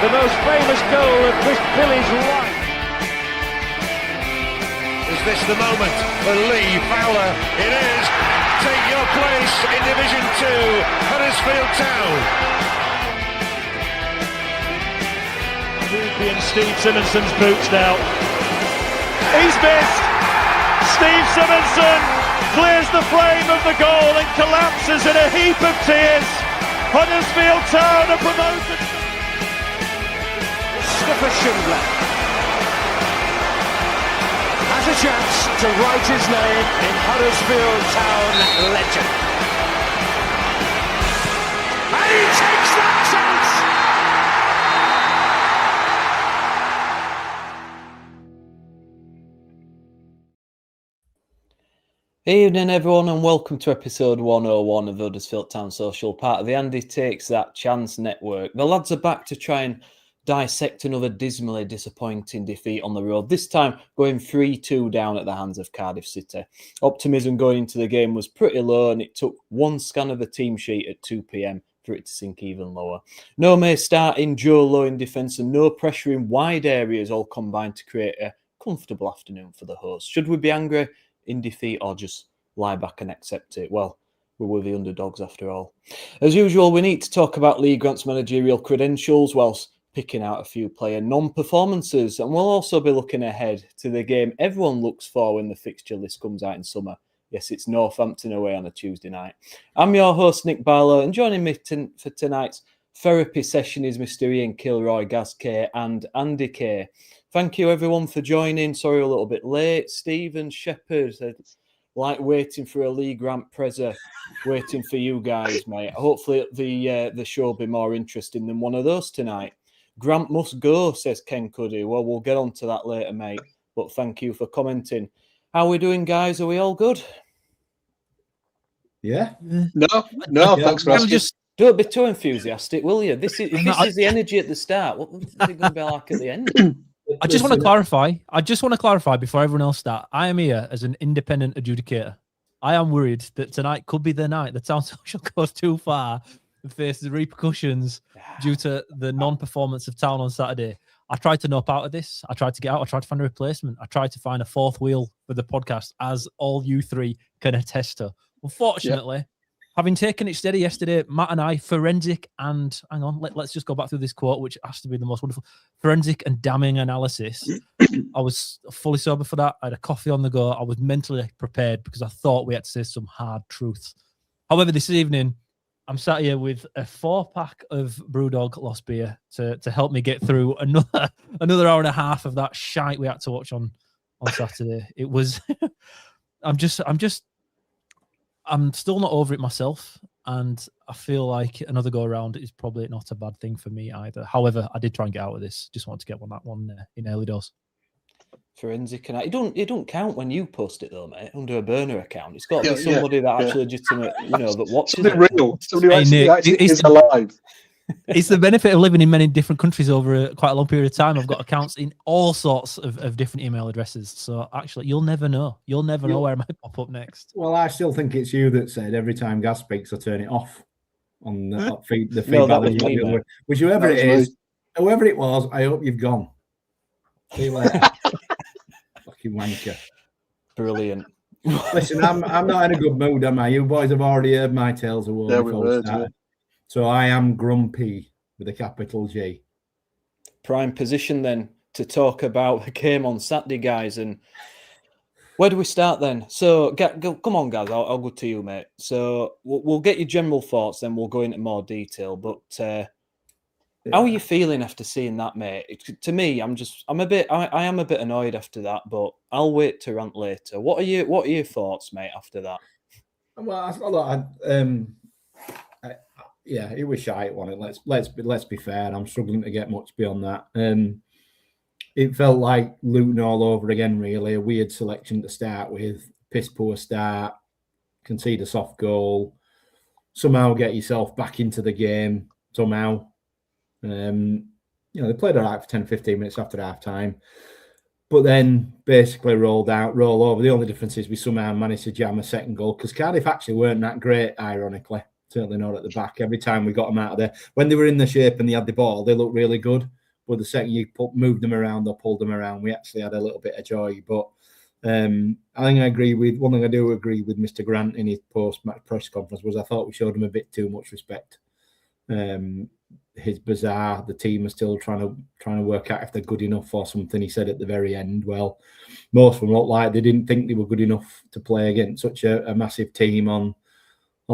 the most famous goal of Chris Billy's life. Is this the moment for Lee Fowler? It is. Take your place in Division 2, Huddersfield Town. Ruby and Steve Simonson's boots now. He's missed. Steve Simonson clears the frame of the goal and collapses in a heap of tears. Huddersfield Town are promoted. Skipper Schindler has a chance to write his name in Huddersfield Town legend. And he takes that chance! Evening everyone and welcome to episode 101 of Huddersfield Town Social, part of the Andy Takes That Chance network. The lads are back to try and dissect another dismally disappointing defeat on the road, this time going 3-2 down at the hands of Cardiff City. Optimism going into the game was pretty low and it took one scan of the team sheet at 2 p.m. for it to sink even lower. No May starting, Joe low in defence and no pressure in wide areas all combined to create a comfortable afternoon for the hosts. Should we be angry in defeat or just lie back and accept it? Well, we were the underdogs after all. As usual, we need to talk about Lee Grant's managerial credentials whilst picking out a few player non-performances, and we'll also be looking ahead to the game everyone looks for when the fixture list comes out in summer. Yes, it's Northampton away on a Tuesday night. I'm your host, Nick Barlow, and joining me for tonight's therapy session is Mr. Ian Kilroy, Gaz K and Andy K. Thank you everyone for joining. Sorry a little bit late. Stephen Shepherd, like waiting for a Lee Grant presser, waiting for you guys, mate. Hopefully the show will be more interesting than one of those tonight. Grant must go, says Ken Cuddy. Well, we'll get on to that later, mate. But thank you for commenting. How are we doing, guys? Are we all good? Yeah. No, thanks for asking. Just don't be too enthusiastic, will you? This is the energy at the start. What is it going to be like at the end? I just want to clarify before everyone else starts. I am here as an independent adjudicator. I am worried that tonight could be the night the Town Social goes too far and faces repercussions due to the non-performance of Town on Saturday. I tried to nop out of this. I tried to get out. I tried to find a replacement. I tried to find a fourth wheel for the podcast, as all you three can attest to. Unfortunately, having taken it steady yesterday, Matt and I, forensic and, hang on, let's just go back through this quote, which has to be the most wonderful, forensic and damning analysis. I was fully sober for that. I had a coffee on the go. I was mentally prepared because I thought we had to say some hard truths. However, this evening, I'm sat here with a 4-pack of Brewdog Lost Beer to help me get through another hour and a half of that shite we had to watch on Saturday. It was, I'm still not over it myself, and I feel like another go around is probably not a bad thing for me either. However, I did try and get out of this. Just wanted to get that one in early doors. Forensic and it don't count when you post it though, mate. Under a burner account, it's got to be somebody that actually legitimate, that watches something it. real. Somebody who actually is alive. It's the benefit of living in many different countries over quite a long period of time. I've got accounts in all sorts of different email addresses. So actually, you'll never know. You'll never know where I might pop up next. Well, I still think it's you that said every time Gaz speaks, I turn it off on the feedback. No, that was me, which whoever it is, whoever it was, I hope you've gone. See you later. Fucking wanker. Brilliant. Listen, I'm not in a good mood, am I? You boys have already heard my tales of woe before we started. So I am grumpy with a capital G. Prime position then to talk about the game on Saturday, guys. And where do we start then? So come on, guys. I'll go to you, mate. So we'll get your general thoughts, then we'll go into more detail. But how are you feeling after seeing that, mate? To me, I am a bit annoyed after that, but I'll wait to rant later. What are your thoughts, mate, after that? Well, yeah, it was shite, wasn't it? Let's be fair. I'm struggling to get much beyond that. It felt like Luton all over again, really. A weird selection to start with. Piss poor start. Concede a soft goal. Somehow get yourself back into the game. Somehow. They played all right for 10, 15 minutes after half time. But then basically roll over. The only difference is we somehow managed to jam a second goal because Cardiff actually weren't that great, ironically. Certainly not at the back. Every time we got them out of there, when they were in the shape and they had the ball, they looked really good. But the second you moved them around or pulled them around, we actually had a little bit of joy. But I think I agree with one thing. I do agree with Mr. Grant in his post-match press conference was I thought we showed him a bit too much respect. His bizarre. The team are still trying to work out if they're good enough or something. He said at the very end, well, most of them looked like they didn't think they were good enough to play against such a massive team on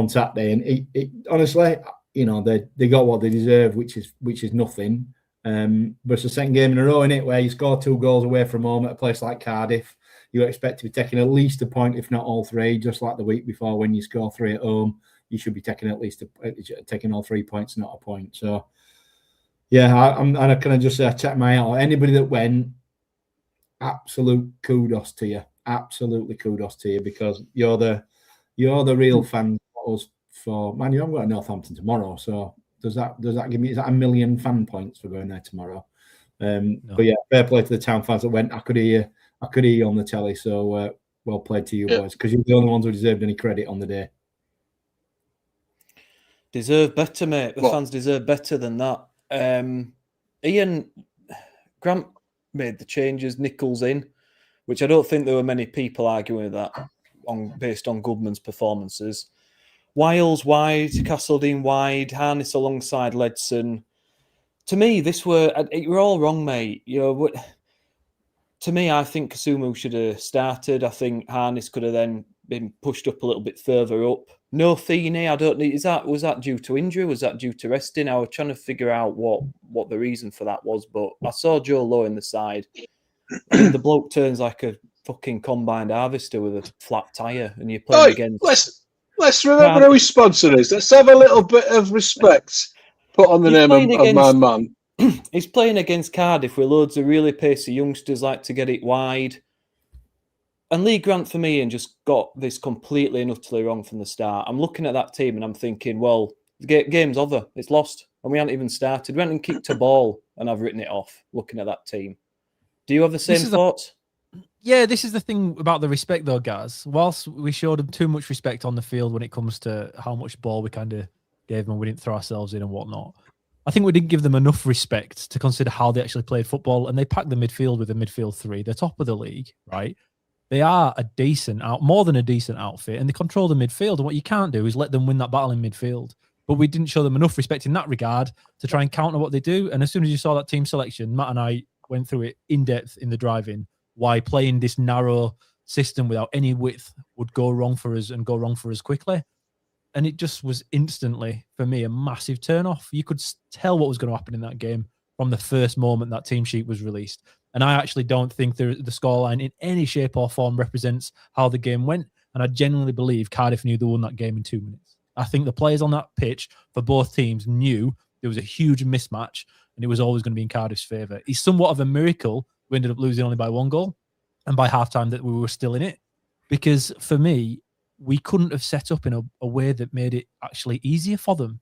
Saturday. And it honestly, they got what they deserve, which is nothing. But it's the second game in a row, innit, where you score 2 goals away from home at a place like Cardiff. You expect to be taking at least a point, if not all 3, just like the week before when you score 3 at home. You should be taking at least taking all 3 points, not a point. So, yeah, I can I just say I checked my out. Anybody that went, absolute kudos to you. Absolutely kudos to you because you're the real fan for man. You haven't got Northampton tomorrow, so does that give me, is that 1 million fan points for going there tomorrow? No. But yeah, fair play to the town fans that went. I could hear you on the telly. So well played to you boys because you're the only ones who deserved any credit on the day. Deserve better, mate. The fans deserve better than that. Ian Grant made the changes, Nichols in, which I don't think there were many people arguing with that based on Goodman's performances. Wiles wide, Castledine wide, Harness alongside Ledson. To me, you were all wrong, mate. To me, I think Kasumu should have started. I think Harness could have then been pushed up a little bit further up. No Feeney, I don't know. Was that due to injury? Was that due to resting? I was trying to figure out what the reason for that was, but I saw Joe Lowe in the side. The bloke turns like a fucking combined harvester with a flat tyre, and you're playing against. Let's remember who his sponsor is. Let's have a little bit of respect put on the name of my man. He's playing against Cardiff with loads of really pacey youngsters like to get it wide. And Lee Grant for me and just got this completely and utterly wrong from the start. I'm looking at that team and I'm thinking, well, the game's over. It's lost. And we haven't even started. We went and kicked a ball and I've written it off looking at that team. Do you have the same thoughts? Yeah, this is the thing about the respect though, guys. Whilst we showed them too much respect on the field when it comes to how much ball we kind of gave them and we didn't throw ourselves in and whatnot, I think we didn't give them enough respect to consider how they actually played football. And they packed the midfield with a midfield 3. They're top of the league, right? They are more than a decent outfit, and they control the midfield. And what you can't do is let them win that battle in midfield. But we didn't show them enough respect in that regard to try and counter what they do. And as soon as you saw that team selection, Matt and I went through it in depth in the drive-in, why playing this narrow system without any width would go wrong for us and go wrong for us quickly. And it just was instantly, for me, a massive turn-off. You could tell what was going to happen in that game from the first moment that team sheet was released. And I actually don't think the scoreline in any shape or form represents how the game went. And I genuinely believe Cardiff knew they won that game in 2 minutes. I think the players on that pitch for both teams knew there was a huge mismatch and it was always going to be in Cardiff's favour. It's somewhat of a miracle we ended up losing only by 1 goal and by halftime that we were still in it. Because for me, we couldn't have set up in a way that made it actually easier for them.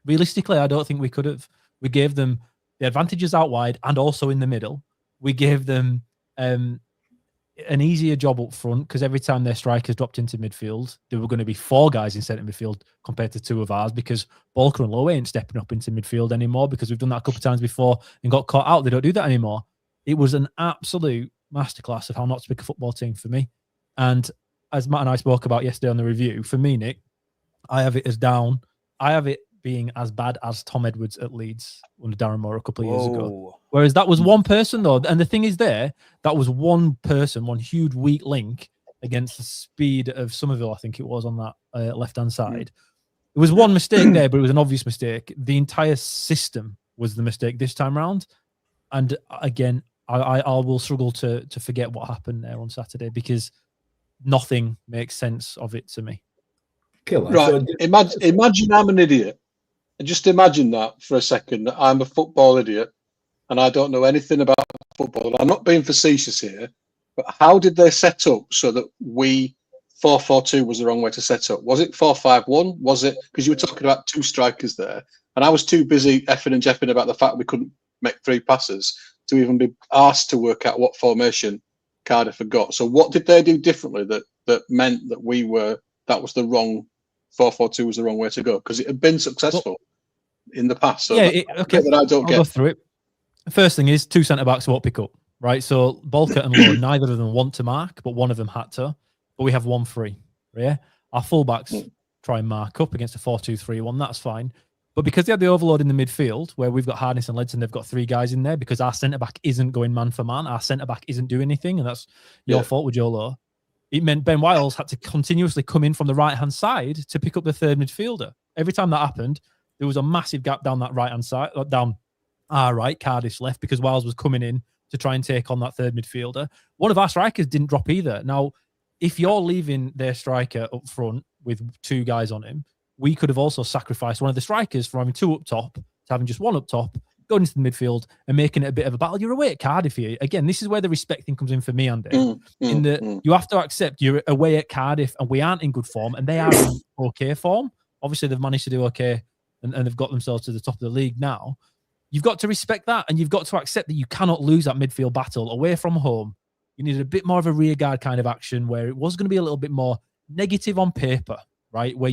Realistically, I don't think we could have. We gave them the advantages out wide and also in the middle. We gave them an easier job up front because every time their strikers dropped into midfield, there were going to be 4 guys in centre midfield compared to 2 of ours because Bolker and Lowe ain't stepping up into midfield anymore because we've done that a couple of times before and got caught out. They don't do that anymore. It was an absolute masterclass of how not to pick a football team for me. And as Matt and I spoke about yesterday on the review, for me, Nick, I have it as down. I have it being as bad as Tom Edwards at Leeds under Darren Moore a couple of years ago. Whereas that was one person, though. And the thing is that was one person, one huge weak link against the speed of Somerville, I think it was, on that left-hand side. It was one mistake there, but it was an obvious mistake. The entire system was the mistake this time round. And again, I will struggle to forget what happened there on Saturday because nothing makes sense of it to me. Killer. Right. Imagine I'm an idiot. And just imagine that for a second, that I'm a football idiot and I don't know anything about football. I'm not being facetious here, but how did they set up so that 4-4-2 was the wrong way to set up? Was it 4-5-1? Was it, because you were talking about 2 strikers there, and I was too busy effing and jeffing about the fact we couldn't make 3 passes to even be asked to work out what formation Cardiff had got. So what did they do differently that meant that that was the wrong 4-4-2 was the wrong way to go because it had been successful in the past. So okay. That I don't I'll get. go through it. First thing is 2 centre backs won't pick up, right? So Bolka and Lowe, neither of them want to mark, but one of them had to. But we have 1 free. Yeah, our fullbacks try and mark up against a 4-2-3-1. That's fine. But because they had the overload in the midfield, where we've got Harness and Ledson, they've got 3 guys in there because our centre back isn't going man for man. Our centre back isn't doing anything, and that's your fault with Joe Lowe. It meant Ben Wiles had to continuously come in from the right-hand side to pick up the third midfielder. Every time that happened, there was a massive gap down that right-hand side, down our right, Cardiff's left, because Wiles was coming in to try and take on that third midfielder. One of our strikers didn't drop either. Now, if you're leaving their striker up front with 2 guys on him, we could have also sacrificed one of the strikers from having 2 up top to having just 1 up top, going into the midfield and making it a bit of a battle. You're away at Cardiff here. Again, this is where the respect thing comes in for me, Andy. You have to accept you're away at Cardiff and we aren't in good form and they are in okay form. Obviously, they've managed to do okay and they've got themselves to the top of the league now. You've got to respect that and you've got to accept that you cannot lose that midfield battle away from home. You needed a bit more of a rearguard kind of action where it was going to be a little bit more negative on paper, right? Where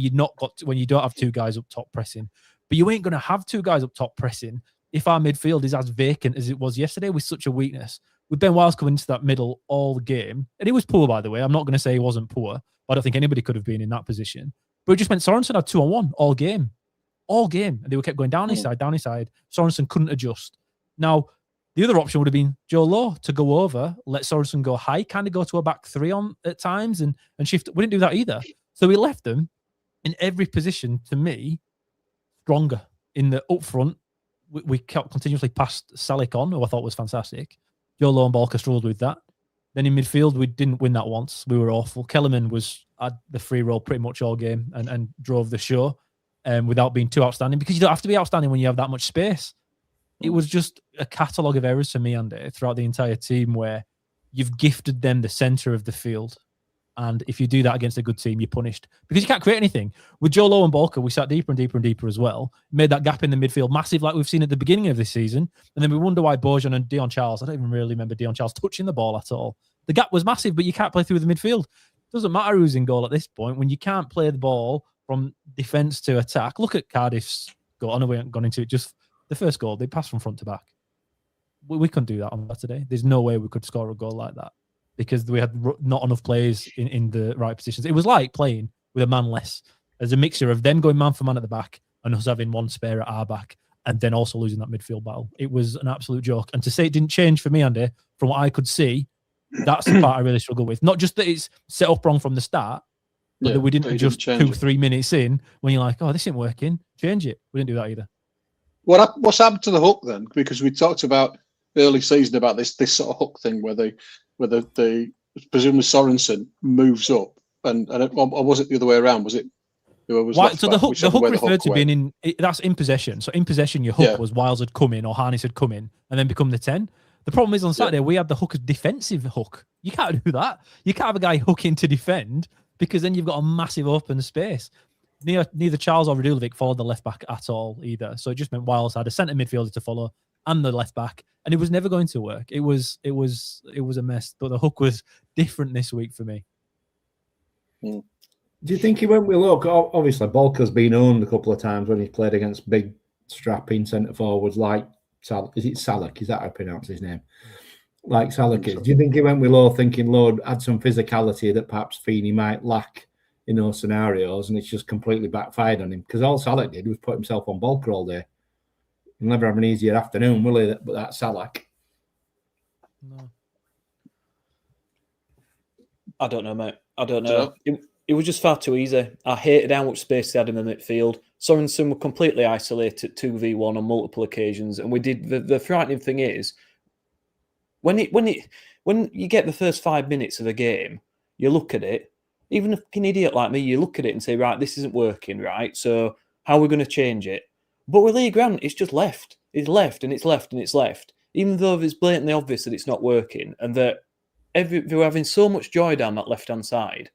when you don't have 2 guys up top pressing. But you ain't going to have 2 guys up top pressing if our midfield is as vacant as it was yesterday with such a weakness. With Ben Wiles coming into that middle all the game, and he was poor, by the way. I'm not going to say he wasn't poor. I don't think anybody could have been in that position. But it just meant Sorensen had 2-on-1 all game. All game. And they were kept going down his side. Sorensen couldn't adjust. Now, the other option would have been Joe Lowe to go over, let Sorensen go high, kind of go to a back 3 on at times and shift. We didn't do that either. So we left them in every position, to me, stronger. In the up front, we kept continuously passed Salic on, who I thought was fantastic. Joe Lowe and Balker struggled with that. Then in midfield, we didn't win that once. We were awful. Kellerman had the free roll pretty much all game and drove the show without being too outstanding because you don't have to be outstanding when you have that much space. It was just a catalogue of errors for me, Andy, throughout the entire team where you've gifted them the centre of the field. And if you do that against a good team, you're punished because you can't create anything. With Joe Lowe and Balker, we sat deeper and deeper and deeper as well. Made that gap in the midfield massive like we've seen at the beginning of this season. And then we wonder why Bojan and Dion Charles, I don't even really remember Dion Charles touching the ball at all. The gap was massive, but you can't play through the midfield. It doesn't matter who's in goal at this point when you can't play the ball from defence to attack. Look at Cardiff's goal. I know we haven't gone into it. Just the first goal, they passed from front to back. We couldn't do that on Saturday. There's no way we could score a goal like that. Because we had not enough players in the right positions. It was like playing with a man less. As a mixture of them going man for man at the back and us having 1 spare at our back and then also losing that midfield battle. It was an absolute joke. And to say it didn't change for me, Andy, from what I could see, that's the part I really struggle with. Not just that it's set up wrong from the start, but that we didn't adjust 2-3 minutes in when you're like, oh, this isn't working. Change it. We didn't do that either. What's happened to the hook then? Because we talked about early season about this sort of hook thing where the presumably Sorensen moves up and or was it the other way around? Was it whoever was left so back? The hook referred to being that's in possession. So in possession, your hook was Wiles had come in or Harness had come in and then become the 10. The problem is on Saturday we had the hook as defensive hook. You can't do that. You can't have a guy hooking to defend because then you've got a massive open space. Neither Charles or Radulovic followed the left back at all either. So it just meant Wiles had a centre midfielder to follow and the left back, and it was never going to work. It was a mess. But the hook was different this week for me. Do you think he went with look? Obviously, Balker's been owned a couple of times when he's played against big, strapping centre forwards like is it Salic? Is that how I pronounce his name? Like Salic is. Do you think he went with Lowe thinking Lowe had some physicality that perhaps Feeney might lack in those scenarios, and it's just completely backfired on him? Because all Salic did was put himself on Balker all day. He'll never have an easier afternoon, will he? But that's Salic. No. I don't know, mate. I don't know. It was just far too easy. I hated how much space they had in the midfield. Sorensen were completely isolated 2v1 on multiple occasions, and we did. The frightening thing is when you get the first 5 minutes of a game, you look at it. Even a fucking idiot like me, you look at it and say, right, this isn't working, right? So how are we going to change it? But with Lee Grant, it's just left. It's left and it's left and it's left. Even though it's blatantly obvious that it's not working and that they were having so much joy down that left-hand side.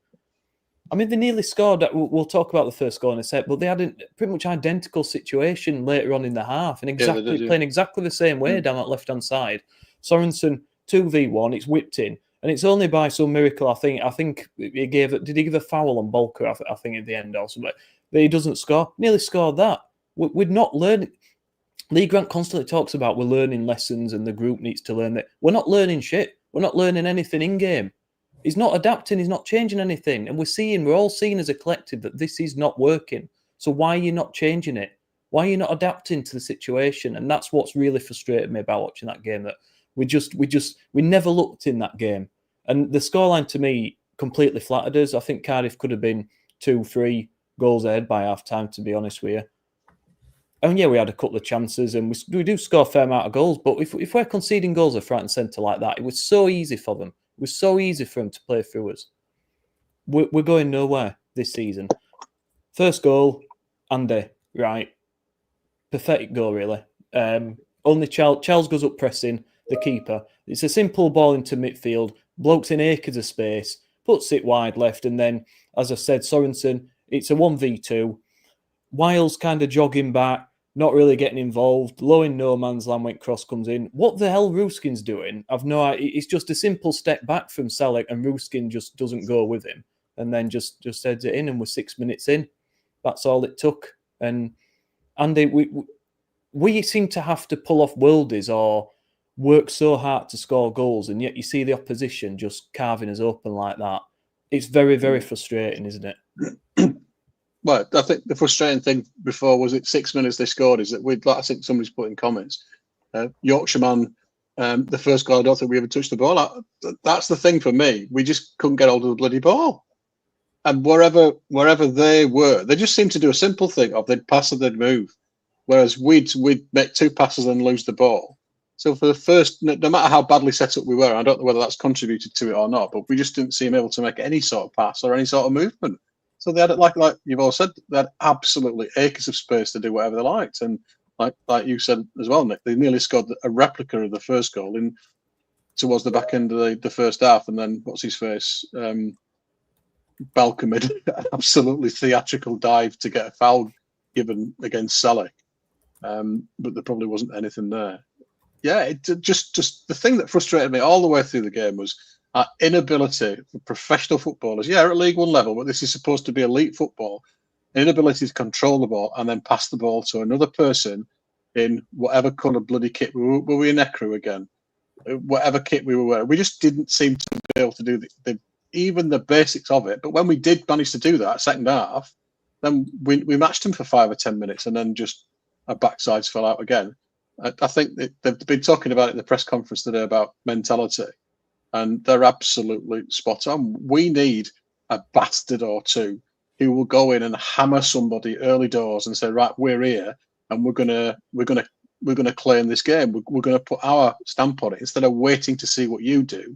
I mean, they nearly scored. We'll talk about the first goal in a sec, but they had a pretty much identical situation later on in the half and playing exactly the same way down that left-hand side. Sorensen, 2v1, it's whipped in. And it's only by some miracle, I think he did he give a foul on Bolker, I think, at the end or something, that he doesn't score. Nearly scored that. We're not learning. Lee Grant constantly talks about we're learning lessons and the group needs to learn that. We're not learning shit. We're not learning anything in game. He's not adapting. He's not changing anything. And we're all seeing as a collective that this is not working. So why are you not changing it? Why are you not adapting to the situation? And that's what's really frustrated me about watching that game, that we never looked in that game. And the scoreline to me completely flattered us. I think Cardiff could have been 2-3 goals ahead by half time, to be honest with you. And yeah, we had a couple of chances and we do score a fair amount of goals. But if we're conceding goals left, right and centre like that, it was so easy for them. It was so easy for them to play through us. We're going nowhere this season. First goal, Andy, right. Pathetic goal, really. Only Charles goes up pressing the keeper. It's a simple ball into midfield. Bloke's in acres of space, puts it wide left. And then, as I said, Sorensen, it's a 1v2. Wiles kind of jogging back, not really getting involved. Low in no man's land when cross comes in. What the hell Ruskin's doing? I've no idea. It's just a simple step back from Salek and Ruskin just doesn't go with him. And then just heads it in and we're 6 minutes in. That's all it took. And Andy, we seem to have to pull off worldies or work so hard to score goals, and yet you see the opposition just carving us open like that. It's very, very frustrating, isn't it? Well, I think the frustrating thing before was it 6 minutes they scored is that I think somebody's put in comments, Yorkshireman, the first goal, I don't think we ever touched the ball. That's the thing for me. We just couldn't get hold of the bloody ball. And wherever they were, they just seemed to do a simple thing of they'd pass and they'd move. Whereas we'd make 2 passes and lose the ball. So for the first, no matter how badly set up we were, I don't know whether that's contributed to it or not, but we just didn't seem able to make any sort of pass or any sort of movement. So they had, like you've all said, they had absolutely acres of space to do whatever they liked. And like you said as well, Nick, they nearly scored a replica of the first goal towards the back end of the first half. And then what's his face? Balcom made an absolutely theatrical dive to get a foul given against Salek. But there probably wasn't anything there. Yeah, it just the thing that frustrated me all the way through the game was our inability for professional footballers. Yeah, at League One level, but this is supposed to be elite football. Inability to control the ball and then pass the ball to another person in whatever colour bloody kit. Were we in Ecru again? Whatever kit we were wearing. We just didn't seem to be able to do even the basics of it. But when we did manage to do that second half, then we matched them for 5 or 10 minutes and then just our backsides fell out again. I think they've been talking about it in the press conference today about mentality, and they're absolutely spot on. We need a bastard or two who will go in and hammer somebody early doors and say, right, we're here and we're gonna claim this game. We're gonna put our stamp on it instead of waiting to see what you do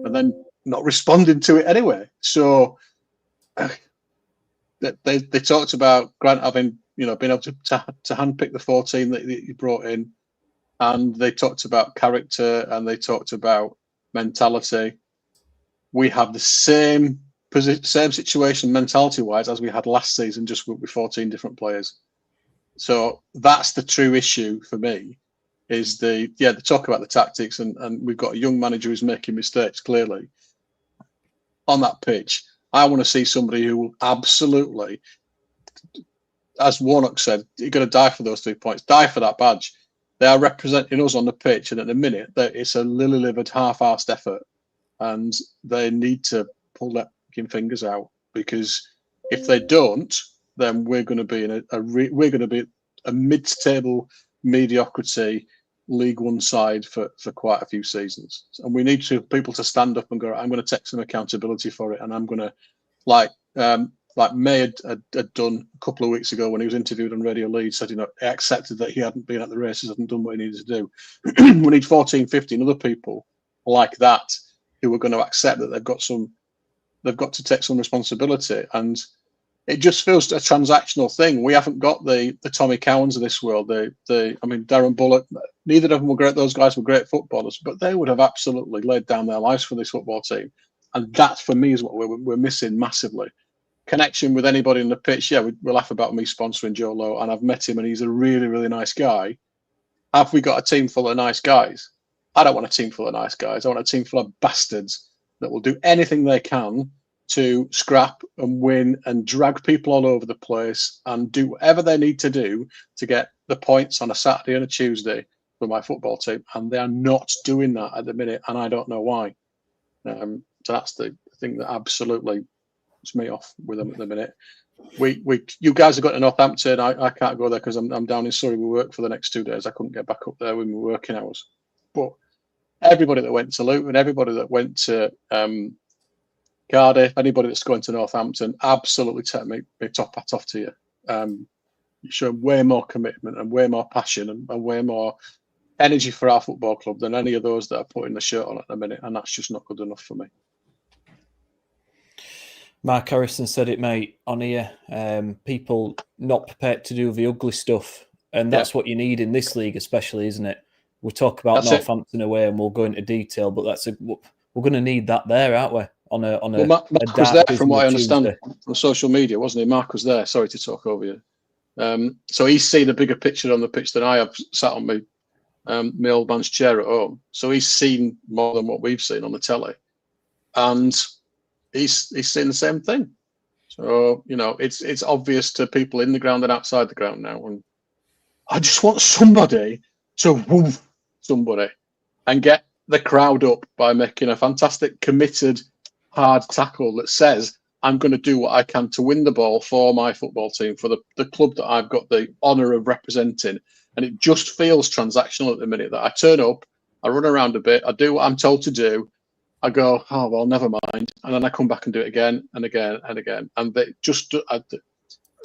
and then not responding to it anyway. So they talked about Grant having been able to handpick the 14 that you brought in, and they talked about character and they talked about mentality. We have the same situation mentality-wise as we had last season, just with 14 different players. So that's the true issue for me. Is they talk about the tactics, and we've got a young manager who's making mistakes clearly on that pitch. I want to see somebody who will absolutely, as Warnock said, you're going to die for those 3 points, die for that badge. They are representing us on the pitch, and at the minute, it's a lily-livered, half-arsed effort, and they need to pull their fingers out, because if they don't, then we're going to be a mid-table mediocrity League One side for quite a few seasons, and we need people to stand up and go, I'm going to take some accountability for it, and I'm going to like May had done a couple of weeks ago when he was interviewed on Radio Leeds, said, he accepted that he hadn't been at the races, hadn't done what he needed to do. We need 14, 15 other people like that who are going to accept that they've got to take some responsibility. And it just feels a transactional thing. We haven't got the Tommy Cowans of this world. Darren Bullock, neither of them were great. Those guys were great footballers, but they would have absolutely laid down their lives for this football team. And that, for me, is what we're missing massively. Connection with anybody in the pitch. Yeah, we laugh about me sponsoring Joe Lowe, and I've met him, and he's a really, really nice guy. Have we got a team full of nice guys? I don't want a team full of nice guys. I want a team full of bastards that will do anything they can to scrap and win and drag people all over the place and do whatever they need to do to get the points on a Saturday and a Tuesday for my football team. And they are not doing that at the minute, and I don't know why. So that's the thing that absolutely puts me off with them at the minute. You guys have got to Northampton. I can't go there because I'm down in Surrey. We work for the next 2 days. I couldn't get back up there with my working hours. But everybody that went to Luton, everybody that went to Cardiff, anybody that's going to Northampton, absolutely take me top hat off to you. You show way more commitment and way more passion and way more energy for our football club than any of those that are putting the shirt on at the minute, and that's just not good enough for me. Mark Harrison said it, mate, on here. People not prepared to do the ugly stuff, and that's what you need in this league, especially, isn't it? We'll talk about Northampton away, and we'll go into detail, but we're going to need that there, aren't we? Mark was there, from what I understand, on social media, wasn't he? Mark was there. Sorry to talk over you. So he's seen a bigger picture on the pitch than I have, sat on my old man's chair at home. So he's seen more than what we've seen on the telly, and he's seen the same thing. So it's obvious to people in the ground and outside the ground now. And I just want somebody to woof somebody and get the crowd up by making a fantastic, committed, hard tackle that says, I'm going to do what I can to win the ball for my football team, for the club that I've got the honour of representing. And it just feels transactional at the minute that I turn up, I run around a bit, I do what I'm told to do, I go, oh, well, never mind. And then I come back and do it again and again and again. And they just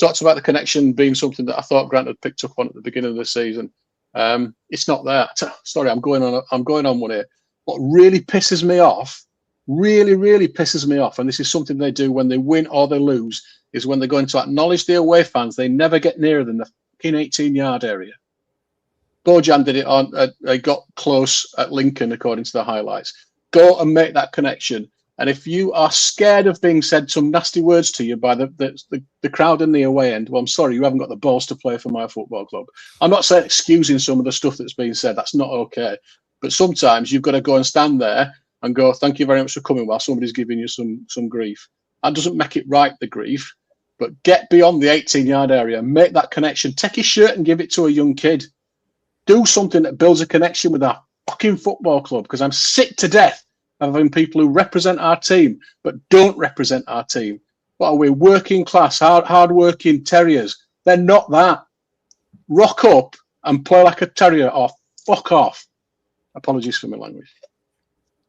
talked about the connection being something that I thought Grant had picked up on at the beginning of the season. It's not there. Sorry, I'm going on one here. What really pisses me off, really pisses me off, and this is something they do when they win or they lose, is when they're going to acknowledge the away fans, they never get nearer than the fucking 18-yard area. Bojan did it they got close at Lincoln, according to the highlights. Go and make that connection. And if you are scared of being said some nasty words to you by the crowd in the away end, well, I'm sorry, you haven't got the balls to play for my football club. I'm not saying excusing some of the stuff that's being said. That's not okay. But sometimes you've got to go and stand there and go, thank you very much for coming, while somebody's giving you some grief. That doesn't make it right, the grief. But get beyond the 18-yard area, make that connection. Take your shirt and give it to a young kid. Do something that builds a connection with our fucking football club, because I'm sick to death of having people who represent our team but don't represent our team. What are we, working class, hard-working terriers? They're not that. Rock up and play like a terrier, or fuck off. Apologies for my language.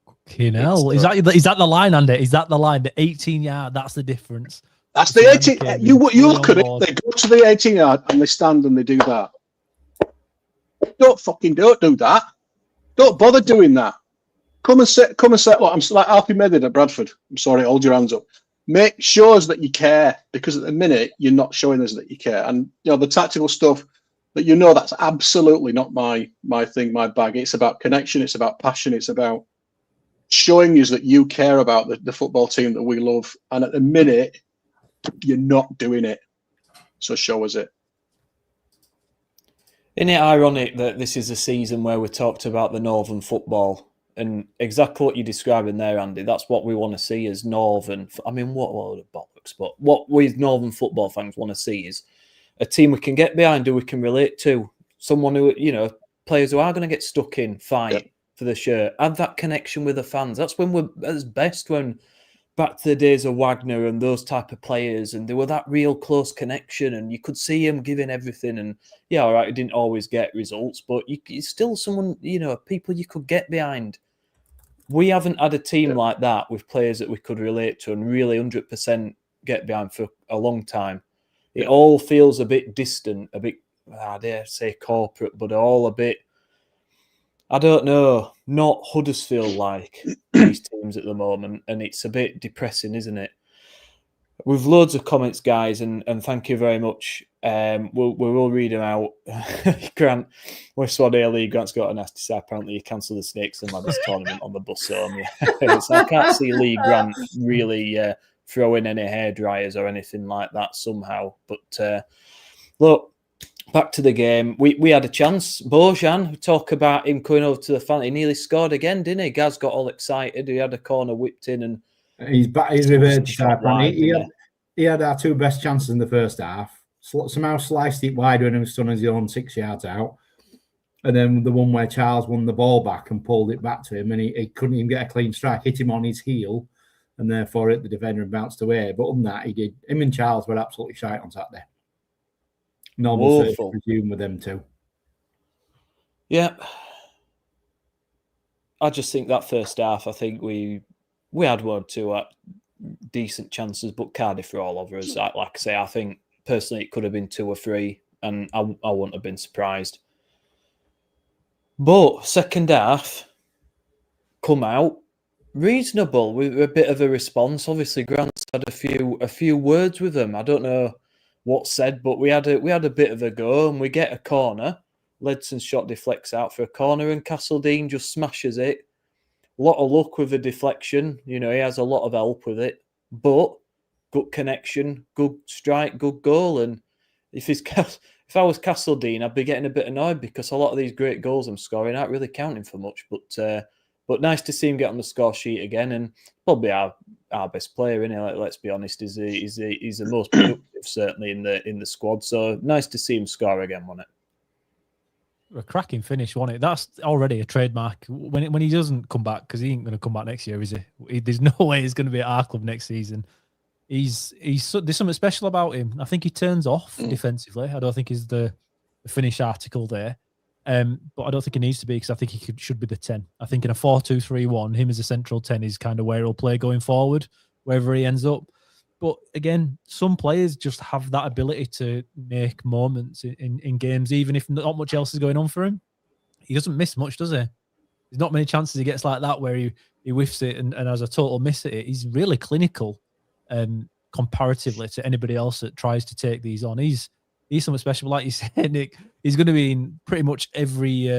Fucking hell. Is that the line, Andy? Is that the line? The 18-yard, that's the difference. That's the 18. You look at it, they go to the 18-yard and they stand and they do that. Don't do that. Don't bother doing that. Come and say, look, I'm like Alfie Medid at Bradford. I'm sorry, hold your hands up. Make sure that you care, because at the minute you're not showing us that you care. And the tactical stuff, that that's absolutely not my thing, my bag. It's about connection, it's about passion, it's about showing us that you care about the football team that we love. And at the minute, you're not doing it. So show us it. Isn't it ironic that this is a season where we talked about the Northern football, and exactly what you're describing there, Andy? That's what we want to see as Northern. I mean, what a load of bollocks, but what we as Northern football fans want to see is a team we can get behind, who we can relate to, someone who, players who are going to get stuck in, fight for the shirt, have that connection with the fans. That's when we're at its best, when back to the days of Wagner and those type of players, and there were that real close connection, and you could see him giving everything. And yeah, all right, he didn't always get results, but he's still someone, people you could get behind. We haven't had a team like that with players that we could relate to and really 100% get behind for a long time. It all feels a bit distant, a bit, I dare say corporate, but all a bit, I don't know, not Huddersfield-like, these teams at the moment. And it's a bit depressing, isn't it? We've loads of comments, guys, and thank you very much. We'll read them out. Grant, we're Swan League. Grant's got a nasty side. Apparently, he cancelled the Snakes and Ladders tournament on the bus home. Yeah. So I can't see Lee Grant really throw in any hairdryers or anything like that somehow. But look, back to the game. We had a chance. Bojan, we talk about him coming over to the fan. He nearly scored again, didn't he? Gaz got all excited. He had a corner whipped in, and he's back. He's reverted to type. He had our two best chances in the first half. Somehow sliced it wider and was done his own 6 yards out. And then the one where Charles won the ball back and pulled it back to him, and he couldn't even get a clean strike. Hit him on his heel, and therefore hit the defender and bounced away. But other than that, he did. Him and Charles were absolutely shite on Saturday. Normal to presume with them too. Yeah. I just think that first half, I think we had 1 or 2 decent chances, but Cardiff were all over us. Like I say, I think personally it could have been 2 or 3, and I wouldn't have been surprised. But second half, come out reasonable with a bit of a response. Obviously, Grant's had a few words with them. I don't know what's said, but we had a bit of a go, and we get a corner. Ledson's shot deflects out for a corner, and Castledine just smashes it. A lot of luck with the deflection. You know, he has a lot of help with it, but good connection, good strike, good goal. And if I was Castledine, I'd be getting a bit annoyed because a lot of these great goals I'm scoring aren't really counting for much. But nice to see him get on the score sheet again, and probably our best player, isn't he? Let's be honest, he's the most productive certainly in the squad. So nice to see him score again, wasn't it? A cracking finish, wasn't it? That's already a trademark. When he doesn't come back, because he ain't going to come back next year, is he? There's no way he's going to be at our club next season. There's something special about him. I think he turns off defensively. I don't think he's the finish article there. But I don't think he needs to be, because I think he should be the 10. I think in a 4-2-3-1, him as a central 10 is kind of where he'll play going forward, wherever he ends up. But again, some players just have that ability to make moments in games, even if not much else is going on for him. He doesn't miss much, does he? There's not many chances he gets like that where he whiffs it and has a total miss at it. He's really clinical comparatively to anybody else that tries to take these on. He's something special. Like you said, Nick, he's going to be in pretty much every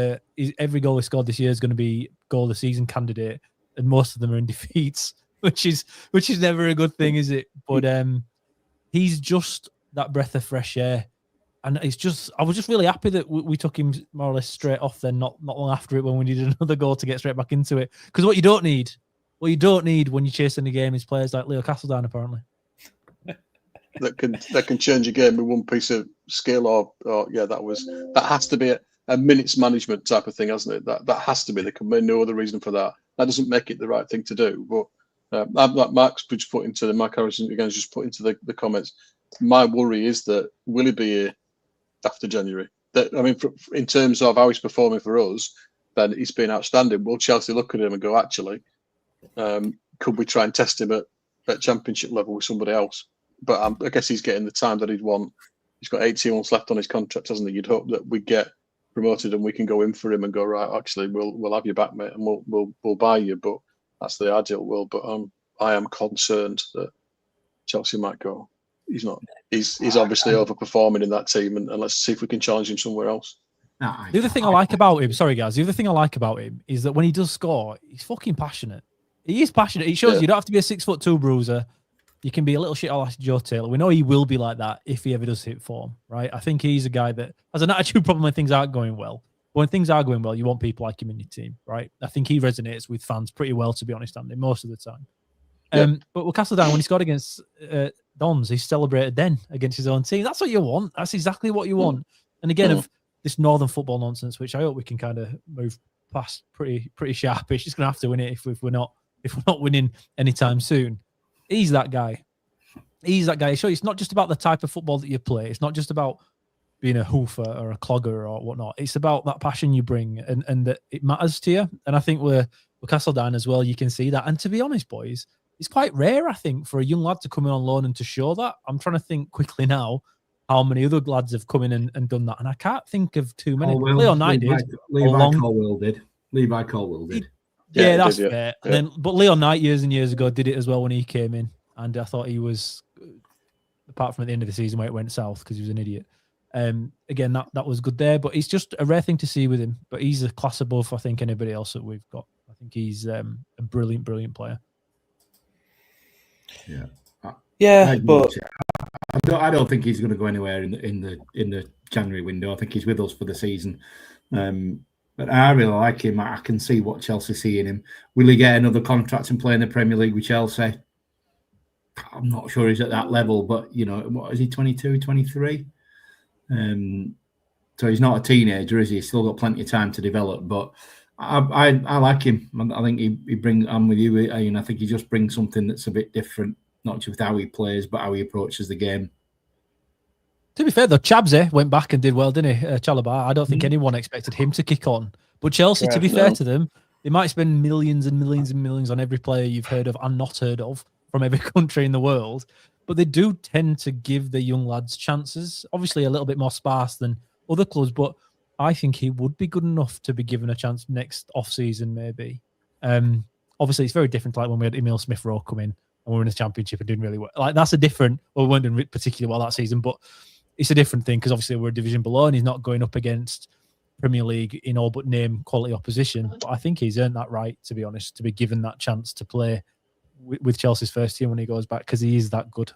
goal he scored this year is going to be goal of the season candidate, and most of them are in defeats, which is never a good thing, is it? But he's just that breath of fresh air, and I was just really happy that we took him more or less straight off. Then not long after it, when we needed another goal to get straight back into it, because what you don't need when you're chasing the game is players like Leo Castledine, apparently. That can change a game with one piece of skill, or that has to be a minutes management type of thing, hasn't it? That has to be. There can be no other reason for that. That doesn't make it the right thing to do. But like Mark's just put into Mark Harrison again, just put into the comments. My worry is that will he be here after January? In terms of how he's performing for us, then he's been outstanding. Will Chelsea look at him and go, actually, could we try and test him at championship level with somebody else? But I guess he's getting the time that he'd want. He's got 18 months left on his contract, hasn't he? You'd hope that we get promoted and we can go in for him and go, right, actually, we'll have you back, mate, and we'll buy you. But that's the ideal world. But I am concerned that Chelsea might go. He's not. He's obviously overperforming in that team, and let's see if we can challenge him somewhere else. The other thing I like about him, sorry guys, the other thing I like about him is that when he does score, he's fucking passionate. He is passionate. He shows you don't have to be a 6'2" bruiser. You can be a little shit like Joe Taylor. We know he will be like that if he ever does hit form, right? I think he's a guy that has an attitude problem when things aren't going well. But when things are going well, you want people like him in your team, right? I think he resonates with fans pretty well, to be honest, Andy, most of the time. But with Castledine, when he scored against Dons, he celebrated then against his own team. That's what you want. That's exactly what you want. And again, of this northern football nonsense, which I hope we can kind of move past pretty sharpish. It's going to have to win it if we're not winning anytime soon. He's that guy. So it's not just about the type of football that you play. It's not just about being a hoofer or a clogger or whatnot. It's about that passion you bring and that it matters to you. And I think with Castledine as well, you can see that. And to be honest, boys, it's quite rare, I think, for a young lad to come in on loan and to show that. I'm trying to think quickly now how many other lads have come in and done that. And I can't think of too many. Leon Knight did. Levi Colwell did. Yeah, that's fair. Yeah. But Leon Knight years and years ago did it as well when he came in, and I thought he was, apart from at the end of the season where it went south because he was an idiot. Again, that was good there, but it's just a rare thing to see with him. But he's a class above, I think, anybody else that we've got. I think he's a brilliant player. Yeah, but I don't think he's going to go anywhere in the January window. I think he's with us for the season. But I really like him. I can see what Chelsea see in him. Will he get another contract and play in the Premier League with Chelsea? I'm not sure he's at that level, but what is he, 22, 23? So he's not a teenager, is he? He's still got plenty of time to develop. But I like him. I think he brings. I'm with you, Ian. I think he just brings something that's a bit different, not just how he plays, but how he approaches the game. To be fair, though, Chabze went back and did well, didn't he? Chalobah. I don't think anyone expected him to kick on. But Chelsea, to be fair to them, they might spend millions and millions and millions on every player you've heard of and not heard of from every country in the world. But they do tend to give the young lads chances. Obviously, a little bit more sparse than other clubs, but I think he would be good enough to be given a chance next off-season, maybe. Obviously, it's very different, like when we had Emile Smith-Rowe come in and we were in the Championship and doing really well. Like, that's a different... Well, we weren't doing particularly well that season, but it's a different thing because obviously we're a division below and he's not going up against Premier League in all but name quality opposition. But I think he's earned that right, to be honest, to be given that chance to play with Chelsea's first team when he goes back, because he is that good.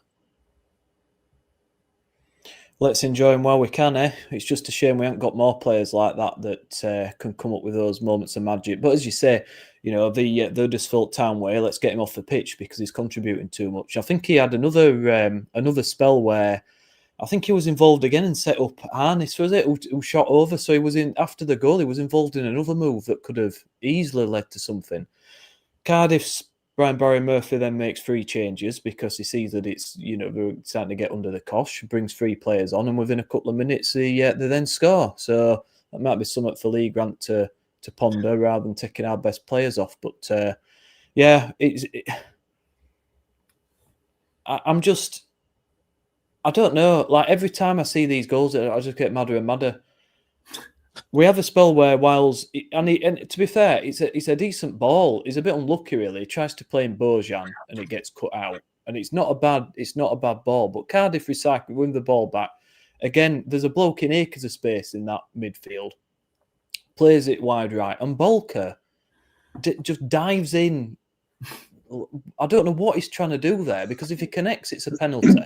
Let's enjoy him while we can, eh? It's just a shame we haven't got more players like that can come up with those moments of magic. But as you say, the Huddersfield Town way, let's get him off the pitch because he's contributing too much. I think he had another spell where I think he was involved again and set up Arnis, was it, who shot over. So he was after the goal, he was involved in another move that could have easily led to something. Cardiff's Brian Barry Murphy then makes 3 changes because he sees that it's, they're starting to get under the cosh, brings 3 players on, and within a couple of minutes, they then score. So that might be something for Lee Grant to ponder rather than taking our best players off. But I don't know. Like, every time I see these goals, I just get madder and madder. We have a spell where and to be fair, it's a decent ball. He's a bit unlucky, really. He tries to play in Bojan and it gets cut out. And it's not a bad ball. But Cardiff recycle, win the ball back. Again, there's a bloke in acres of space in that midfield. Plays it wide right. And Bolker just dives in. I don't know what he's trying to do there, because if he connects, it's a penalty.